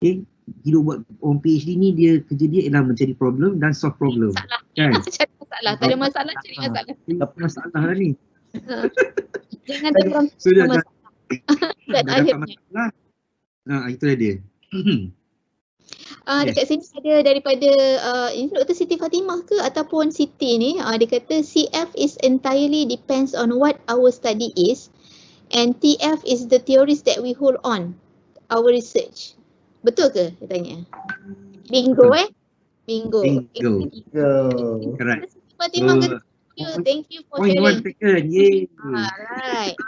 Okay, hidup buat orang PhD ni kerja dia ialah mencari problem dan solve problem. Masalah. Kan? Cari masalah, tak ada masalah cari masalah. Apa masalah lah ni? Jangan terang Sudah masalah. Dan dah dapat akhirnya masalah. Itulah dia. Dekat sini ada daripada ini Dr. Siti Fatimah ke ataupun Siti ni, dia kata CF is entirely depends on what our study is and TF is the theories that we hold on our research. Betul ke dia tanya? Bingo. Bingo. Correct. Siti Fatimah kata thank you for sharing. Point 1 second. Yay. Alright.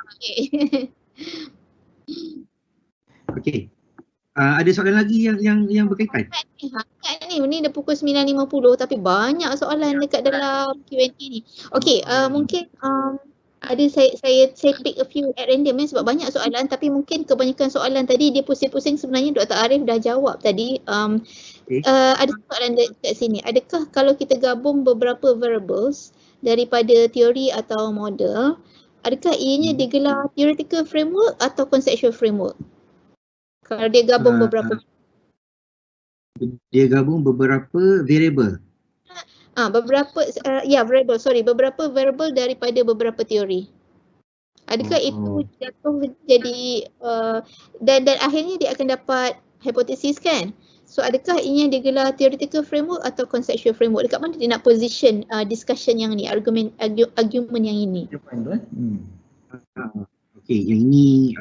Okay. Ada soalan lagi yang berkaitan? Ni dah pukul 9.50 tapi banyak soalan dekat dalam Q&A ni. Okay, mungkin ada saya pick a few at random sebab banyak soalan tapi mungkin kebanyakan soalan tadi dia pusing-pusing sebenarnya Dr. Arif dah jawab tadi. Ada soalan dekat sini. Adakah kalau kita gabung beberapa variables daripada teori atau model, adakah ianya digelar theoretical framework atau conceptual framework? Kalau dia gabung beberapa variable. Beberapa variable daripada beberapa teori. Adakah itu jatuh jadi dan akhirnya dia akan dapat hipotesis kan? So adakah ini digelar theoretical framework atau conceptual framework? Dekat mana dia nak position discussion yang ni, argument yang ini? Okay, yang ini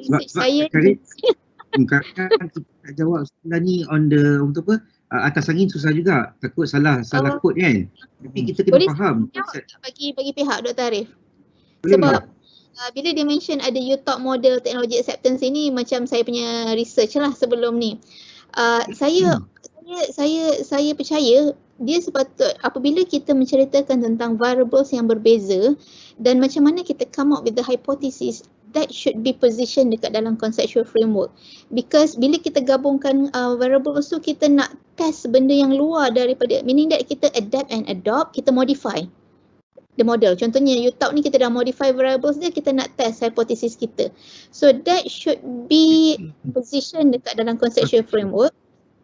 sebab saya kadang-kadang kita nak jawab soalan ni on the atas angin susah juga, takut salah kod kan. Tapi kita kena faham bagi pihak Dr. Arif. Sebab bila dia mention ada UTOP model teknologi acceptance ini, macam saya punya research lah sebelum ni. Saya percaya dia sepatut apabila kita menceritakan tentang variables yang berbeza dan macam mana kita come up with the hypothesis, that should be positioned dekat dalam conceptual framework. Because bila kita gabungkan variables tu, kita nak test benda yang luar daripada, meaning that kita adapt and adopt, kita modify the model. Contohnya UTAUT ni kita dah modify variables dia, kita nak test hypothesis kita. So that should be positioned dekat dalam conceptual framework.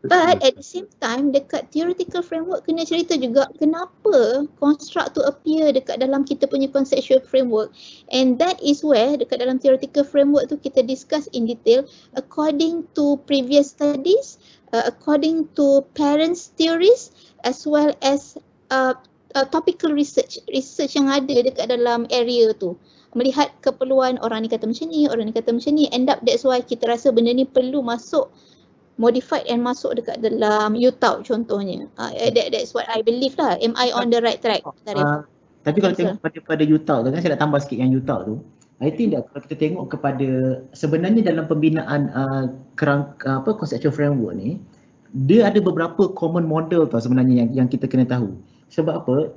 But at the same time, dekat theoretical framework kena cerita juga kenapa construct tu appear dekat dalam kita punya conceptual framework. And that is where dekat dalam theoretical framework tu kita discuss in detail according to previous studies, according to parents theories, as well as topical research yang ada dekat dalam area tu. Melihat keperluan orang ni kata macam ni, orang ni kata macam ni, end up that's why kita rasa benda ni perlu masuk modified and masuk dekat dalam UTAUT contohnya. That's what I believe lah. Am I on the right track? Tapi kalau tengok pada UTAUT tu kan, saya nak tambah sikit yang UTAUT tu. I think kalau kita tengok kepada sebenarnya dalam pembinaan kerangka conceptual framework ni, dia ada beberapa common model tau sebenarnya yang kita kena tahu. Sebab apa?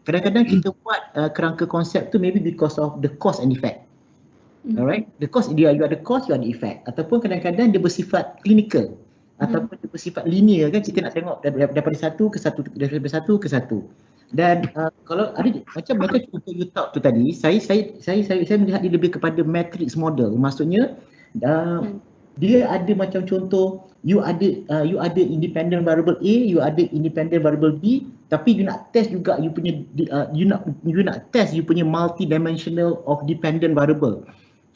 Kadang-kadang kita buat kerangka konsep tu maybe because of the cause and effect. Alright, the cause, you ada cause, you ada effect. Ataupun kadang-kadang dia bersifat clinical ataupun dia bersifat linear kan, kita nak tengok daripada satu ke satu, daripada satu ke satu. Dan kalau ada macam contoh UTAUT tu tadi, saya melihat dia lebih kepada matrix model. Maksudnya dia ada macam contoh you ada independent variable A, you ada independent variable B, tapi you nak test juga you punya you nak test you punya multi-dimensional of dependent variable.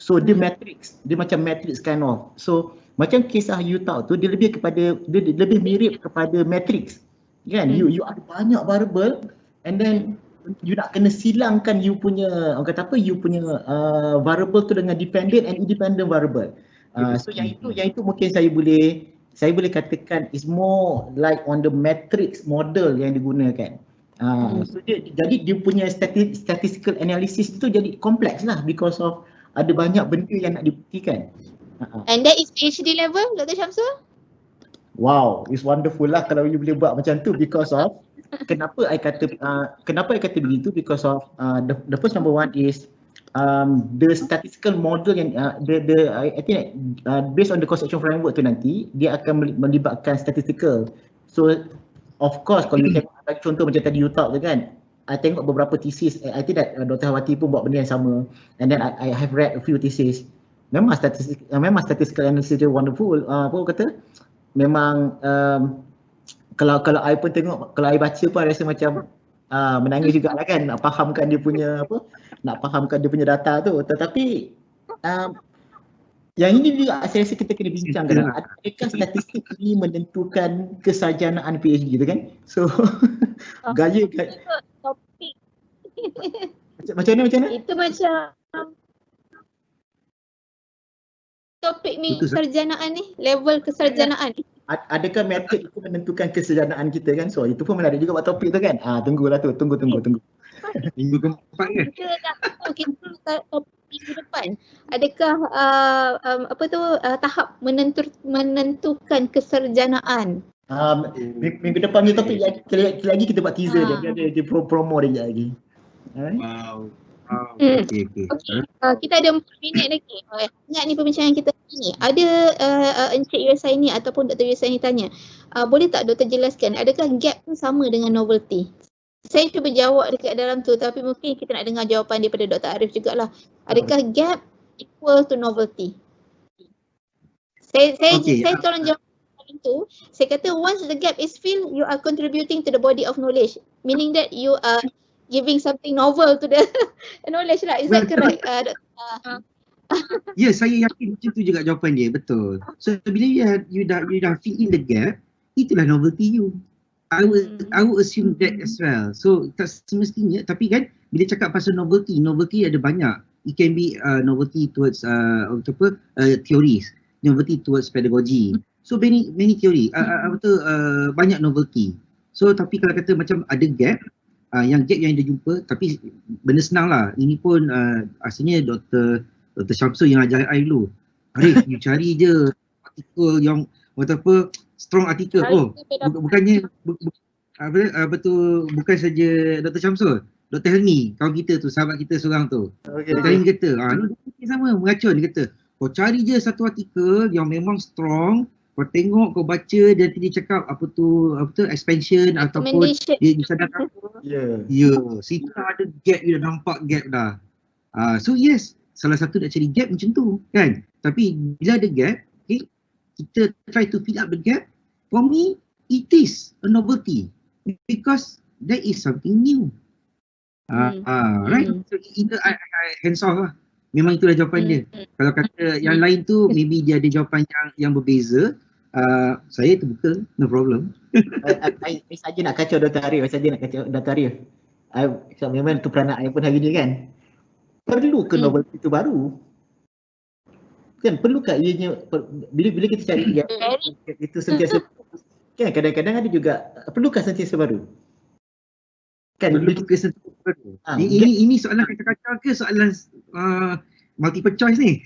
So dia matrix, dia macam matrix kind of. So macam kisah UTAUT tu dia lebih kepada, dia lebih mirip kepada matrix. Kan? You ada banyak variable and then you nak kena silangkan you punya, orang kata apa, you punya variable tu dengan dependent and independent variable. So yang itu mungkin saya boleh katakan is more like on the matrix model yang digunakan. So jadi dia punya statistical analysis tu jadi kompleks lah because of ada banyak benda yang nak dibuktikan. And that is PhD level, Dr. Syamsul? Wow, it's wonderful lah kalau you boleh buat macam tu because of kenapa I kata begitu, because of the first number one is the statistical model yang I think based on the conceptual framework tu nanti dia akan melibatkan statistical. So of course kalau you tengok contoh macam tadi UTAUT tu kan, I tengok beberapa thesis, I think that Dr. Hawati pun buat benda yang sama, and then I have read a few thesis. Memang statistical analysis dia wonderful. Apa kata? Memang kalau I pun tengok, kalau I baca pun I rasa macam menangis jugalah kan, nak fahamkan dia punya data tu. Tetapi yang ini juga saya rasa kita kena bincangkan, adakah statistik ini menentukan kesarjanaan PhD tu kan? So gaya topik macam mana? Itu macam topik ni kesarjanaan ni, level kesarjanaan ni. Adakah metode itu menentukan kesarjanaan kita kan? So itu pun menarik juga buat topik tu kan. Tunggulah tu, tunggu. Minggu keempat kan? Kita topik minggu depan. Adakah tahap menentukan kesarjanaan? Minggu depan ni topik lagi kita buat teaser dia promo dia lagi. Wow. Okay. Kita ada 4 minit lagi. Ingat ni perbincangan kita ni. Ada Encik Yusai ni ataupun Dr. Yusai ni tanya, boleh tak Doktor jelaskan adakah gap tu sama dengan novelty? Saya cuba jawab dekat dalam tu, tapi mungkin kita nak dengar jawapan daripada Dr. Arif jugalah. Adakah gap equal to novelty? Saya tolong jawab itu. Saya kata once the gap is filled, you are contributing to the body of knowledge, meaning that you are giving something novel to the knowledge lah. Is that correct? Ya, saya yakin macam tu juga jawapan dia, betul. So bila you dah fill in the gap, itulah novelty you. I would assume that as well. So tak semestinya, tapi kan bila cakap pasal novelty ada banyak. It can be novelty towards theories, novelty towards pedagogy. So many theory, banyak novelty. So tapi kalau kata macam ada gap, yang gap yang dia jumpa, tapi benda senang lah. Ini pun asalnya Dr. Syamsul yang ajar I dulu. Arif, you cari je artikel yang strong artikel. Bukan saja Dr. Syamsul. Dr. Helmi, kawan kita tu, sahabat kita seorang tu. Okay. Dr. Helmi kata, ni sama, mengacun. Dia kata, kau cari je satu artikel yang memang strong, kau tengok, kau baca, dia nanti dia cakap apa tu expansion ataupun dia disadar apa. Ya, situ ada gap, dia dah nampak gap dah. So yes, salah satu nak cari gap macam tu kan. Tapi bila ada gap, okay, kita try to fill up the gap. For me, it is a novelty because that is something new. Right? So either I hands off lah. Memang itulah jawapan dia. Kalau kata yang lain tu, maybe dia ada jawapan yang berbeza. Saya terbuka, no problem. Saya saja nak kacau Dr. Arif, memang tu peranak saya pun hari ni kan. Perlu ke novelty itu baru? Kan perlukah ianya bila kita cari gap itu sentiasa kan, kadang-kadang ada juga perlukah sentiasa baru? Kan perlu ke sentiasa baru. Ini soalan kacau-kacau ke soalan multiple choice ni?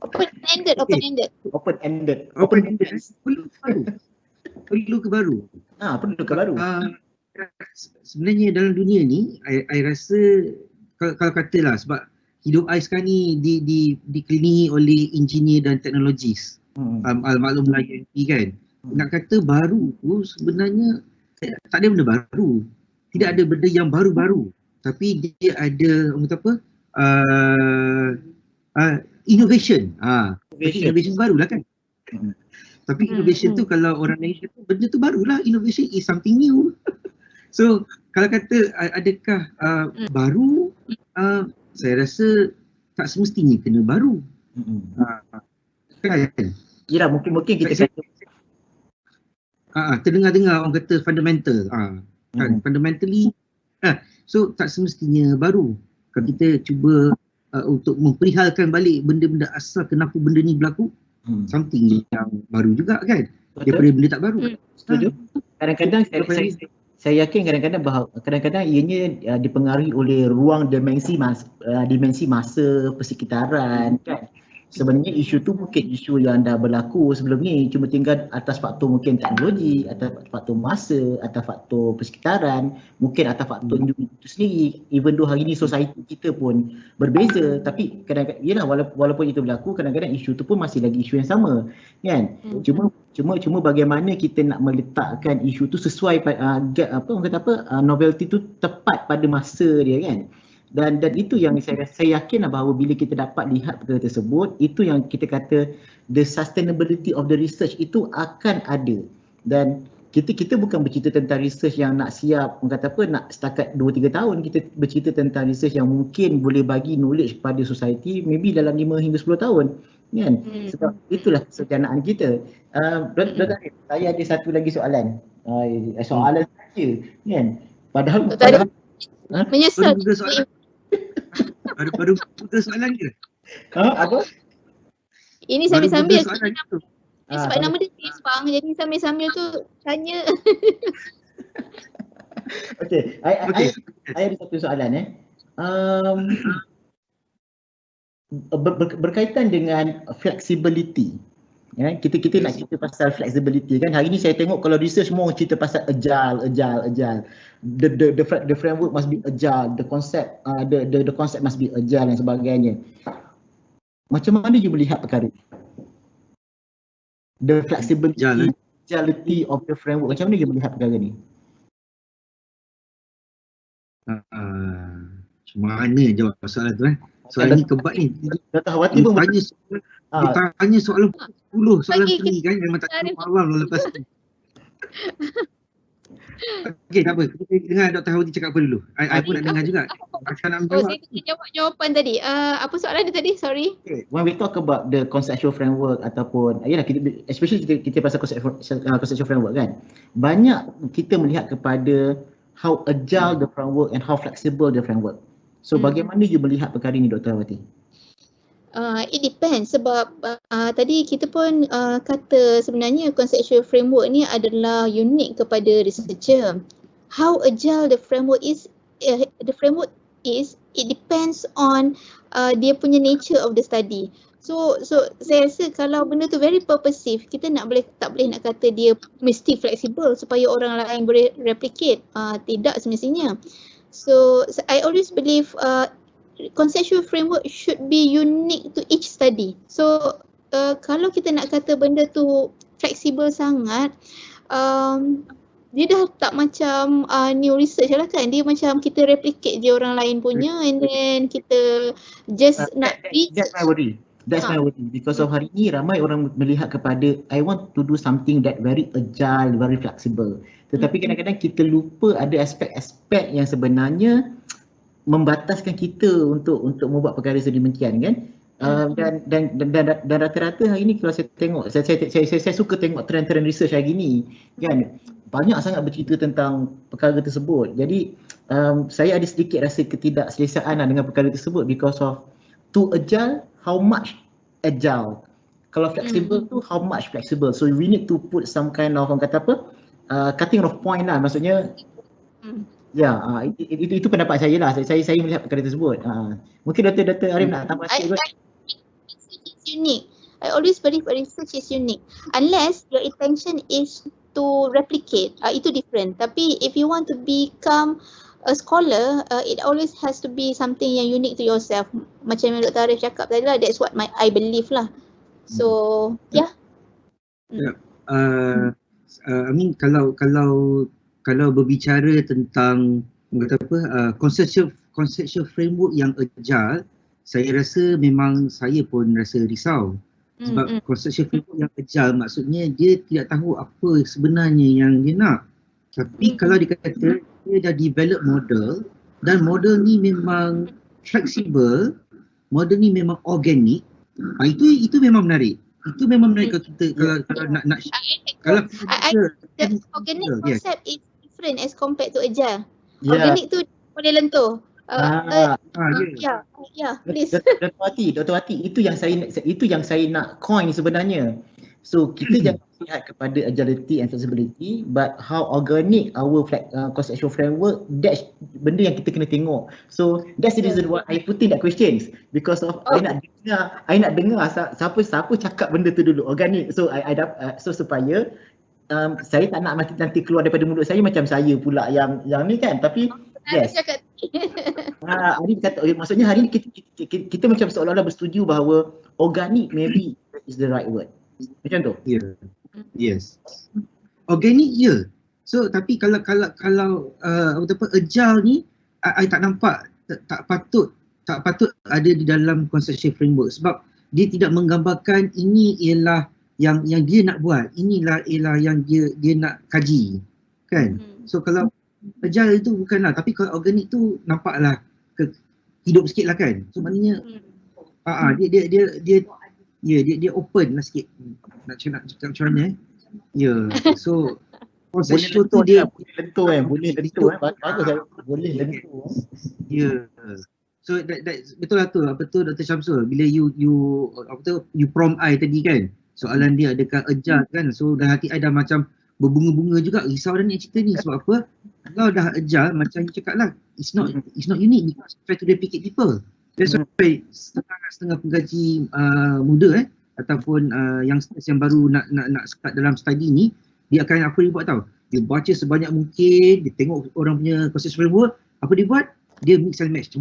Open-ended. Perlu ke baru? Perlu ke baru? Sebenarnya dalam dunia ni, I rasa kalau katalah sebab hidup I sekarang ni dikelilingi oleh engineer dan teknologis. Maklum Melayu kan. Nak kata baru tu sebenarnya tak ada benda baru. Tidak ada benda yang baru-baru. Tapi dia ada innovation. Innovation barulah kan. Tapi innovation tu kalau orang lain kata benda tu barulah, innovation is something new. So kalau kata adakah baru, saya rasa tak semestinya kena baru. Kan? Yalah, mungkin kita terdengar-dengar orang kata fundamental. Kan, fundamentally. So tak semestinya baru. Kalau kita cuba untuk memperihalkan balik benda-benda asal kenapa benda ni berlaku, something yang baru juga kan. Daripada benda tak baru. Setuju. Kadang-kadang saya yakin kadang-kadang ianya dipengaruhi oleh ruang dimensi masa persekitaran kan. Sebenarnya isu tu mungkin isu yang dah berlaku sebelum ni, cuma tinggal atas faktor mungkin teknologi, atas faktor masa, atas faktor persekitaran, mungkin atas faktor individu itu sendiri. Even though hari ni society kita pun berbeza, tapi kadang-kadang yalah, walaupun itu berlaku, kadang-kadang isu tu pun masih lagi isu yang sama kan. Cuma bagaimana kita nak meletakkan isu tu sesuai novelty tu tepat pada masa dia kan. Dan itu yang saya yakin bahawa bila kita dapat lihat perkara tersebut, itu yang kita kata the sustainability of the research itu akan ada. Dan kita bukan bercerita tentang research yang nak siap, nak setakat 2-3 tahun. Kita bercerita tentang research yang mungkin boleh bagi knowledge kepada society maybe dalam 5 hingga 10 tahun kan. Sebab itulah sejanaan kita. Dr. Arif, saya ada satu lagi soalan. Soalan saja kan. Padahal menyesal. Baru buka soalan ke? Apa? Ini sambil-sambil sebab nama dia Isfang, jadi sambil-sambil tu tanya. Okey, saya ada satu soalan berkaitan dengan flexibility. Ya, kita nak cerita pasal flexibility kan. Hari ni saya tengok kalau research semua cerita pasal agile. The framework must be agile, the concept must be agile dan sebagainya. Macam mana you melihat perkara ini? The flexibility of the framework, macam mana you melihat perkara ni? Macam mana jawab soalan tu Soalan ni kebat ni. Dr. Hawati pun tanya soalan 10 soalan ni kan, memang tak tahu malam lepas tu. Okey, tak apa. Kita dengar Dr. Hawati cakap apa dulu. I pun nak dengar juga. Macam nak jawab. Saya kena jawab jawapan tadi. Apa soalan dia tadi? Sorry. Okay. When we talk about the conceptual framework ataupun especially kita pasal conceptual framework kan. Banyak kita melihat kepada how agile the framework and how flexible the framework. So bagaimana you melihat perkara ini, Dr. Hawati? It depends sebab tadi kita pun kata sebenarnya conceptual framework ni adalah unik kepada researcher. How agile the framework is, it depends on dia punya nature of the study. So saya rasa kalau benda tu very purposive, kita tak boleh nak kata dia mesti flexible supaya orang lain boleh replicate. Tidak semestinya. So I always believe conceptual framework should be unique to each study. So kalau kita nak kata benda tu fleksibel sangat, dia dah tak macam new research lah kan. Dia macam kita replicate je orang lain punya and then kita just nak That's my worry. That's my worry. Because of hari ni ramai orang melihat kepada I want to do something that very agile, very flexible. Tetapi kadang-kadang kita lupa ada aspek-aspek yang sebenarnya membataskan kita untuk membuat perkara sedemikian kan. Dan rata-rata hari ni kalau saya tengok, saya suka tengok trend-trend research hari ni kan, banyak sangat bercerita tentang perkara tersebut. Jadi saya ada sedikit rasa ketidakselesaan dengan perkara tersebut because of too agile, how much agile. Kalau flexible tu how much flexible. So we need to put some kind of, orang kata apa, cutting off point lah, maksudnya itu pendapat saya lah. Saya melihat perkara tersebut. Mungkin Dr. Arif nak tambah sikit. Research is unique. I always believe research is unique. Unless your intention is to replicate, itu different. Tapi if you want to become a scholar, it always has to be something yang unique to yourself. Macam yang Dr. Arif cakap tadi lah, that's what I believe lah. So, I mean kalau berbicara tentang conceptual framework yang agile, saya rasa memang saya pun rasa risau. Sebab conceptual framework yang agile maksudnya dia tidak tahu apa sebenarnya yang dia nak. Tapi kalau dia kata dia dah develop model dan model ni memang fleksibel, model ni memang organik, itu memang menarik. Itu memang menarik kalau kita kalau nak kalau the organic concept is different as compared to agile. Organic tu boleh lentur. Please. Dr. Wati, itu yang saya nak coin sebenarnya. So kita jangan lihat kepada agility and flexibility, but how organic our conceptual framework, that's benda yang kita kena tengok. So that's the reason why I put in that questions, because of I nak dengar siapa cakap benda tu dulu organic. So so supaya saya tak nak nanti keluar daripada mulut saya macam saya pula yang ni kan. Tapi yes. Arif kata, maksudnya hari ni kita macam seolah-olah bersetuju bahawa organic maybe is the right word. Macam tu? Yes. Organic So tapi kalau agile ni I tak nampak, tak patut ada di dalam conceptual framework sebab dia tidak menggambarkan ini ialah yang dia nak buat, inilah yang dia nak kaji kan. So kalau agile itu bukanlah, tapi kalau organik tu nampaklah hidup sikit lah kan. So maknanya dia open lah sikit. Nak cakap macam mana so conceptual tu dia boleh lentur bagus boleh lentur. So that betul lah tu, betul Dr. Syamsul, bila you prompt I tadi kan, soalan dia adakah agile kan, so dah hati I dah macam berbunga-bunga juga, risau dah ni cerita ni. Sebab apa? Kalau dah agile macam you cakap lah, it's not unique because try to replicate people. That's why setengah pengkaji muda ataupun yang baru nak start dalam study ni, dia akan apa dia buat tau, dia baca sebanyak mungkin, dia tengok orang punya conceptual framework, apa dia buat, dia mix and match,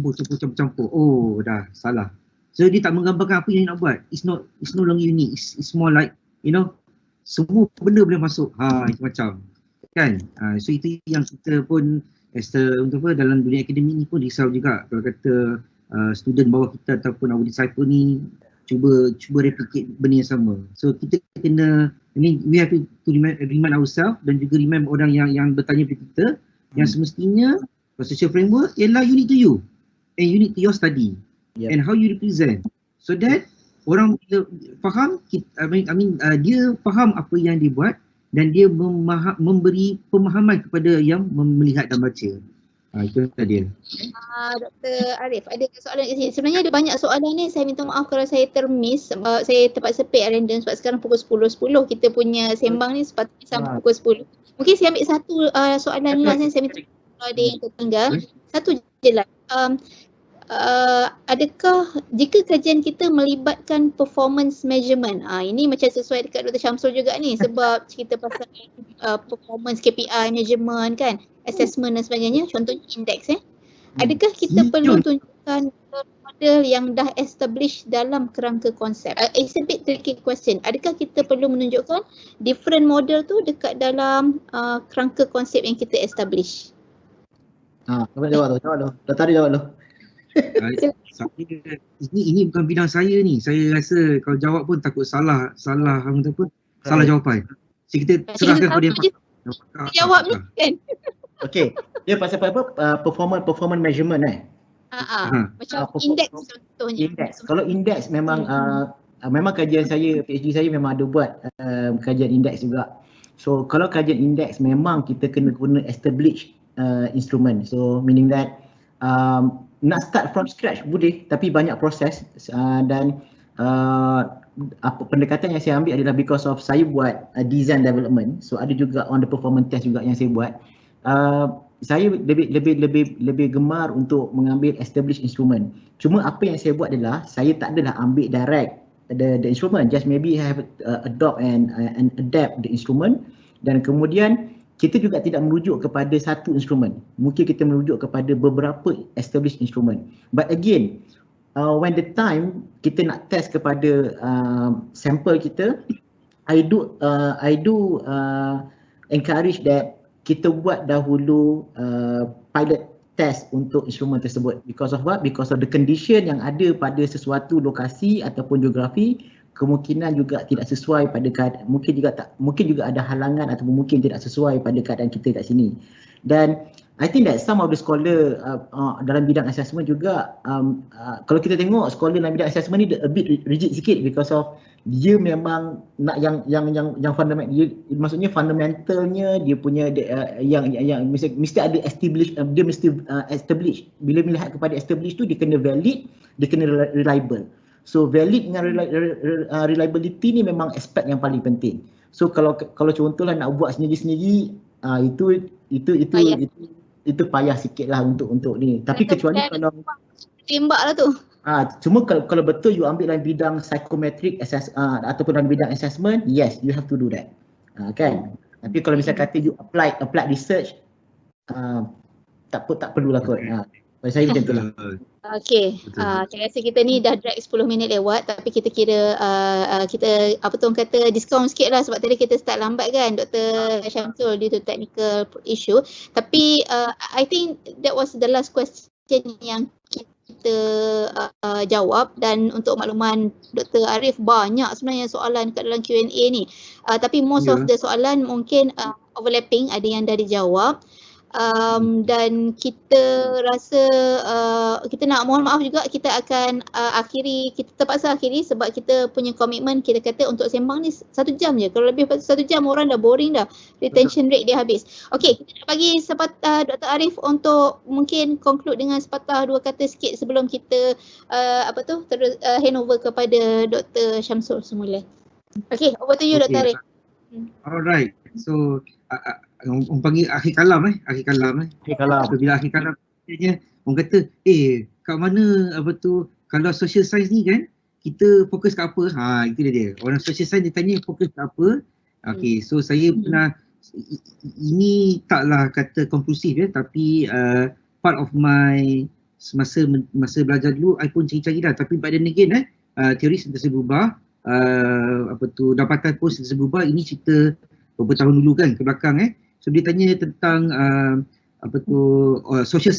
campur. Oh dah salah. So dia tak menggambarkan apa yang dia nak buat. It's no longer unique. It's more like, semua benda boleh masuk. Itu macam kan. So itu yang kita pun dalam dunia akademik ni pun risau juga kalau kata student bawah kita ataupun our disciple ni cuba replicate benda yang sama. So kita kena, we have to remind ourselves dan juga remind orang yang bertanya kepada kita yang semestinya conceptual framework ialah unique to you and unique to your study and how you represent, so that orang faham, dia faham apa yang dia buat dan dia memberi pemahaman kepada yang melihat dan baca. Itu tadi. Dr. Arif, ada soalan kat sini. Sebenarnya ada banyak soalan ni. Saya minta maaf kalau saya termiss. Saya terpaksa pick random sebab sekarang pukul 10.10 kita punya sembang ni sepatutnya sampai pukul 10. Mungkin saya ambil satu soalan last yang saya minta kalau ada yang tertinggal. Satu je lah. adakah jika kajian kita melibatkan performance measurement, ini macam sesuai dekat Dr. Syamsul juga ni sebab cerita pasal performance KPI measurement kan, assessment dan sebagainya, contohnya index adakah kita perlu tunjukkan model yang dah established dalam kerangka konsep? It's a bit tricky question. Adakah kita perlu menunjukkan different model tu dekat dalam kerangka konsep yang kita establish? Jawab tu. Dr. Arif jawab tu. Ini bukan bidang saya ni. Saya rasa kalau jawab pun takut salah salah jawapan. So kita serahkan kepada yang jawab ni kan. Okey. Dia pasal apa? Performance measurement macam index contohnya. Index. Kalau index memang memang kajian saya, PhD saya memang ada buat kajian index juga. So kalau kajian index memang kita kena guna established instrument. So meaning that nak start from scratch boleh, tapi banyak proses dan pendekatan yang saya ambil adalah because of saya buat design development, so ada juga on the performance test juga yang saya buat. Saya lebih gemar untuk mengambil established instrument. Cuma apa yang saya buat adalah saya tak adalah ambil direct the instrument, just maybe have adopt and adapt the instrument, dan kemudian kita juga tidak merujuk kepada satu instrumen. Mungkin kita merujuk kepada beberapa established instrument. But again, when the time kita nak test kepada sampel kita, I do encourage that kita buat dahulu pilot test untuk instrumen tersebut. Because of what? Because of the condition yang ada pada sesuatu lokasi ataupun geografi, kemungkinan juga tidak sesuai pada keadaan, mungkin juga ada halangan ataupun mungkin tidak sesuai pada keadaan kita kat sini. Dan I think that some of the scholar dalam bidang assessment juga, kalau kita tengok scholar dalam bidang assessment ni a bit rigid sikit because of dia memang nak yang fundamental, maksudnya fundamentalnya dia punya yang mesti ada established, dia mesti established. Bila melihat kepada established tu dia kena valid, dia kena reliable. So valid dengan reliability ni memang aspek yang paling penting. So kalau contohlah nak buat sendiri-sendiri, itu payah sikit lah untuk ni. Tapi kecuali kalau tembak lah tu. Cuma kalau betul you ambil dalam bidang psychometric ataupun dalam bidang assessment, yes, you have to do that. Kan? Tapi kalau misalnya kata you applied research, tak perlulah kot. Bagi saya macam tu lah. Okay, saya rasa kita ni dah drag 10 minit lewat, tapi kita kira kita kata diskaun sikit lah sebab tadi kita start lambat kan Dr. Syamsul due to technical issue. Tapi I think that was the last question yang kita jawab, dan untuk makluman Dr. Arif, banyak sebenarnya soalan kat dalam Q&A ni. Tapi most of the soalan mungkin overlapping, ada yang dah dijawab. Dan kita rasa kita nak mohon maaf juga, kita akan kita terpaksa akhiri sebab kita punya komitmen. Kita kata untuk sembang ni 1 jam je, kalau lebih 1 jam orang dah boring dah, retention rate dia habis. Okay, kita nak bagi sepatah Dr. Arif untuk mungkin conclude dengan sepatah 2 kata sikit sebelum kita terus hand over kepada Dr. Syamsul semula. Okay, over to you Dr. Arif. Alright, so orang panggil akhir kalam. Akhir kalam. So, bila akhir kalam orang kata, kat mana kalau social science ni kan, kita fokus kat apa? Itu dia. Orang social science dia tanya fokus kat apa? Okay, so saya pernah, ini taklah kata konklusif tapi part of my masa belajar dulu, I pun cari-cari dah. Tapi by then again teori sentiasa berubah, dapatan pun sentiasa berubah. Ini cerita beberapa tahun dulu kan ke belakang. So dia tanya tentang social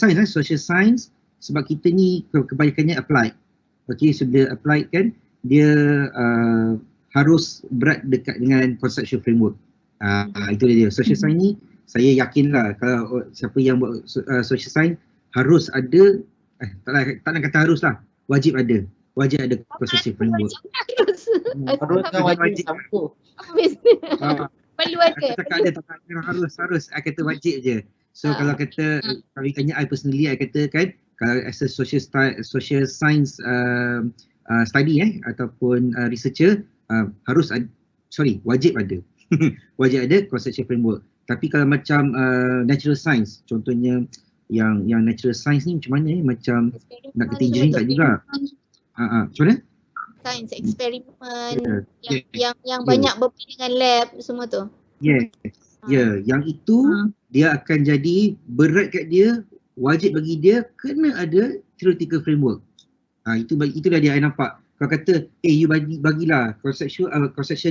science sebab kita ni kebanyakannya applied. Okay, so dia applied kan, dia harus berat dekat dengan conceptual framework. Itu dia. Social science ni saya yakinlah kalau siapa yang buat social science harus ada, tak nak kata harus lah, wajib ada conceptual framework. Harus wajib. Perlu ada. Tak ada harus. I kata wajib je. So kalau ditanya I personally, I kata kan, kalau as a social science study ataupun researcher, wajib ada. Wajib ada conceptual framework. Tapi kalau macam natural science, contohnya yang natural science ni macam mana macam nak kata engineering tak juga. Macam mana? Science, eksperimen, Yeah. yang banyak bermain dengan lab semua tu. Yang itu dia akan jadi berat kat dia, wajib bagi dia kena ada theoretical framework. Itulah dia I nampak. Kau kata, you bagilah conceptual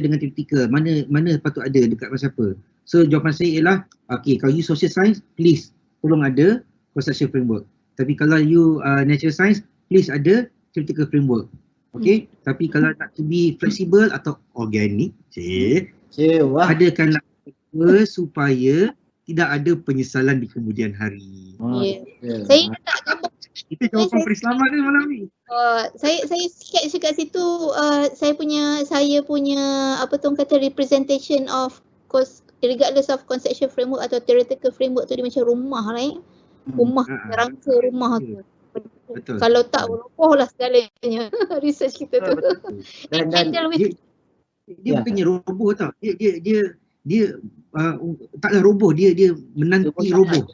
dengan theoretical. Mana patut ada dekat masa apa. So jawapan saya ialah, okay, kalau you social science, please tolong ada conceptual framework. Tapi kalau you natural science, please ada theoretical framework. Okay, tapi kalau nak to be flexible atau organic, adakanlah supaya tidak ada penyesalan di kemudian hari. Saya tak gambar. Kita jawapan perislaman ni malam ni. Saya sketch kat situ saya punya apa tu kata representation of course regardless of conceptual framework atau theoretical framework tu dia macam rumah lah rumah, rangka rumah tu. Betul. Kalau tak roboh lah segalanya research kita tu. Dan dia bukannya roboh tau. Dia taklah roboh, dia menanti roboh.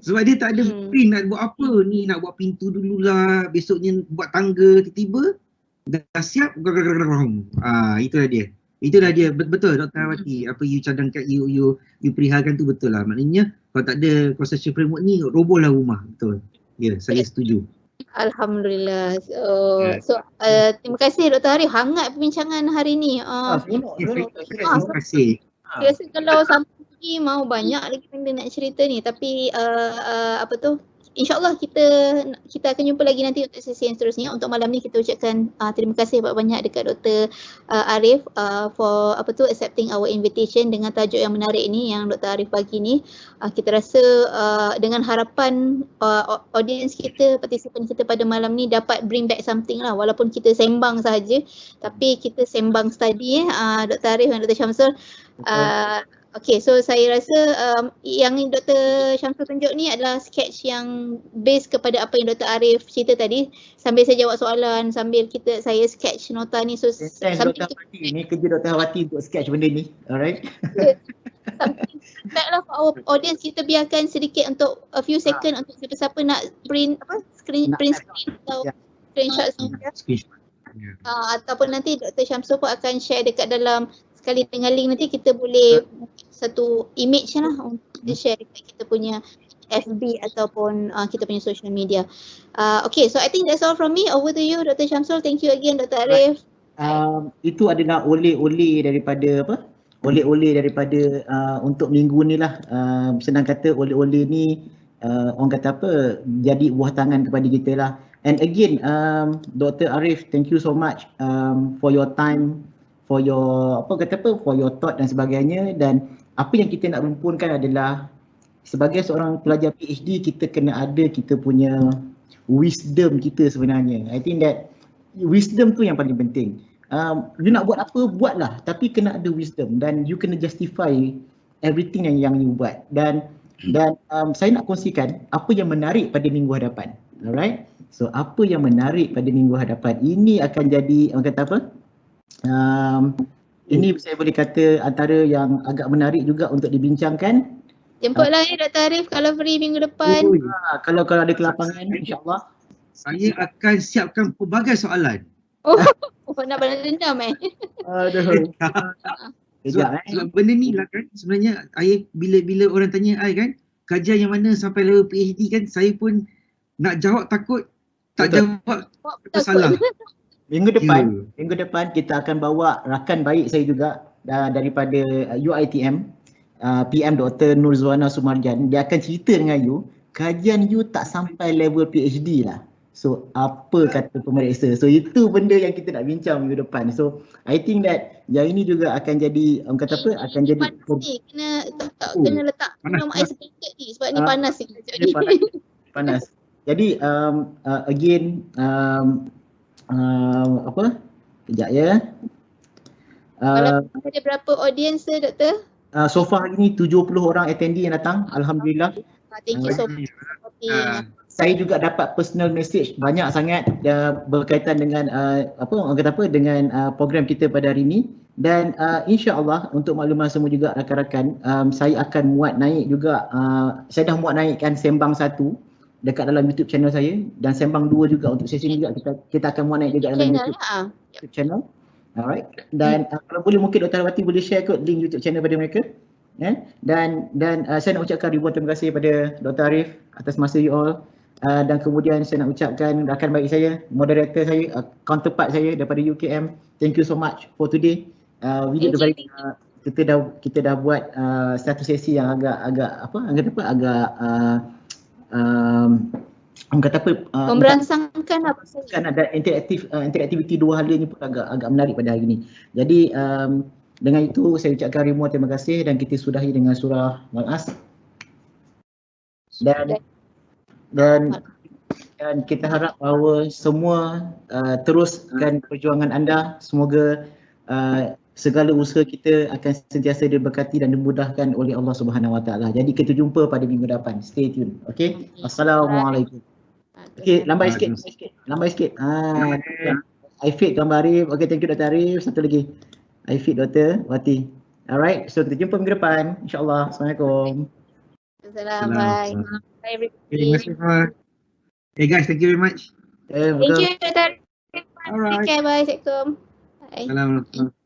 Sebab dia tak ada print nak buat apa ni, nak buat pintu dululah, besoknya buat tangga, tiba-tiba dah siap. Itulah dia. Betul Dr. Awati, apa you cadangkan, you perihalkan tu betul lah. Maknanya kalau tak ada conceptual framework ni, robohlah rumah. Betul. Saya setuju. Alhamdulillah. So terima kasih Dr. Arif, hangat perbincangan hari ni. Terima kasih. Saya rasa kalau sampai lagi mau banyak lagi benda nak cerita ni, tapi apa tu, InsyaAllah kita akan jumpa lagi nanti untuk sesi yang seterusnya. Untuk malam ni kita ucapkan terima kasih banyak dekat Dr. Arif for apa tu accepting our invitation dengan tajuk yang menarik ni yang Dr. Arif bagi ni. Kita rasa dengan harapan audience kita, partisipan kita pada malam ni dapat bring back something lah, walaupun kita sembang sahaja tapi kita sembang study Dr. Arif dan Dr. Syamsul. Okay, so saya rasa yang Dr. Syamsul tunjuk ni adalah sketch yang base kepada apa yang Dr. Arif cerita tadi. Sambil saya jawab soalan, sambil saya sketch nota ni. So Dr. Awati, ni kerja Dr. Awati untuk sketch benda ni. Alright. Baiklah for our audience, kita biarkan sedikit untuk a few second untuk siapa-siapa nak print screen atau screenshot semua. Ataupun nanti Dr. Syamsul pun akan share dekat dalam, sekali dengan link nanti kita boleh satu image lah untuk di share dekat kita punya FB ataupun kita punya social media. Okay, so I think that's all from me. Over to you Dr. Syamsul. Thank you again Dr. Arif. Itu adalah oleh-oleh daripada untuk minggu ni lah. Senang kata oleh-oleh ni orang kata apa, jadi buah tangan kepada kita lah. And again Dr. Arif, thank you so much for your time, for your for your thought dan sebagainya. Dan apa yang kita nak rumpunkan adalah sebagai seorang pelajar PhD, kita kena ada kita punya wisdom kita sebenarnya. I think that wisdom tu yang paling penting. You nak buat apa, buatlah, tapi kena ada wisdom dan you kena justify everything yang you buat. Dan saya nak kongsikan apa yang menarik pada minggu hadapan. Alright. So apa yang menarik pada minggu hadapan ini akan jadi, orang kata apa? Ini saya boleh kata antara yang agak menarik juga untuk dibincangkan. Jemputlah Dr. Arif kalau free minggu depan. Kalau ada kelapangan, insyaAllah. Saya akan siapkan pelbagai soalan. Nak balas dendam Aduh. Sebab benda ni lah kan, sebenarnya bila orang tanya I kan, kajian yang mana sampai level PhD kan, saya pun nak jawab takut tak jawab salah. Minggu depan kita akan bawa rakan baik saya juga daripada UiTM, PM Dr. Nurzwana Sumarjan. Dia akan cerita dengan you, kajian you tak sampai level PhD lah. So apa kata pemeriksa? So itu benda yang kita nak bincang minggu depan. So I think that yang ini juga akan jadi, orang kata apa, akan jadi kena letak minum ais paket ni sebab ni panas ni. Panas. Jadi again kejap ya. Kalau ada berapa audience doktor? So far hari ni 70 orang attendee yang datang, alhamdulillah. Thank you so much. saya juga dapat personal message banyak sangat berkaitan dengan dengan program kita pada hari ini, dan insya-Allah untuk makluman semua juga rakan-rakan, saya akan muat naik juga, saya dah muat naikkan sembang 1 dekat dalam YouTube channel saya, dan sembang 2 juga untuk sesi ni juga kita akan muat naik juga dalam YouTube channel. Alright. Dan kalau boleh mungkin Dr. Wati boleh share kot link YouTube channel pada mereka. Dan saya nak ucapkan ribuan terima kasih pada Dr. Arif atas masa you all, dan kemudian saya nak ucapkan rakan baik saya, moderator saya, counterpart saya daripada UKM, thank you so much for today. We did kita dah buat satu sesi yang agak memberangsangkan apa saja. Kan ada interaktiviti 2 hal ni pun agak menarik pada hari ini. Jadi dengan itu saya ucapkan ribuan terima kasih dan kita sudahi dengan surah Al-As. Dan kita harap bahawa semua teruskan perjuangan anda. Semoga segala usaha kita akan sentiasa diberkati dan dimudahkan oleh Allah Subhanahu Wa Taala. Jadi kita jumpa pada minggu depan. Stay tune. Okey. Assalamualaikum. Okey, lambai sikit. Aifik gambar Arif. Okey, thank you Dr. Arif. Satu lagi. Aifik Dr. Wati. Alright, so kita jumpa minggu depan. InsyaAllah. Assalamualaikum. Assalamualaikum. Bye everybody. Terima kasih. Hey guys, thank you very much. Thank you Dr. Alright. Take care, bye. Assalamualaikum. Bye. Assalamualaikum.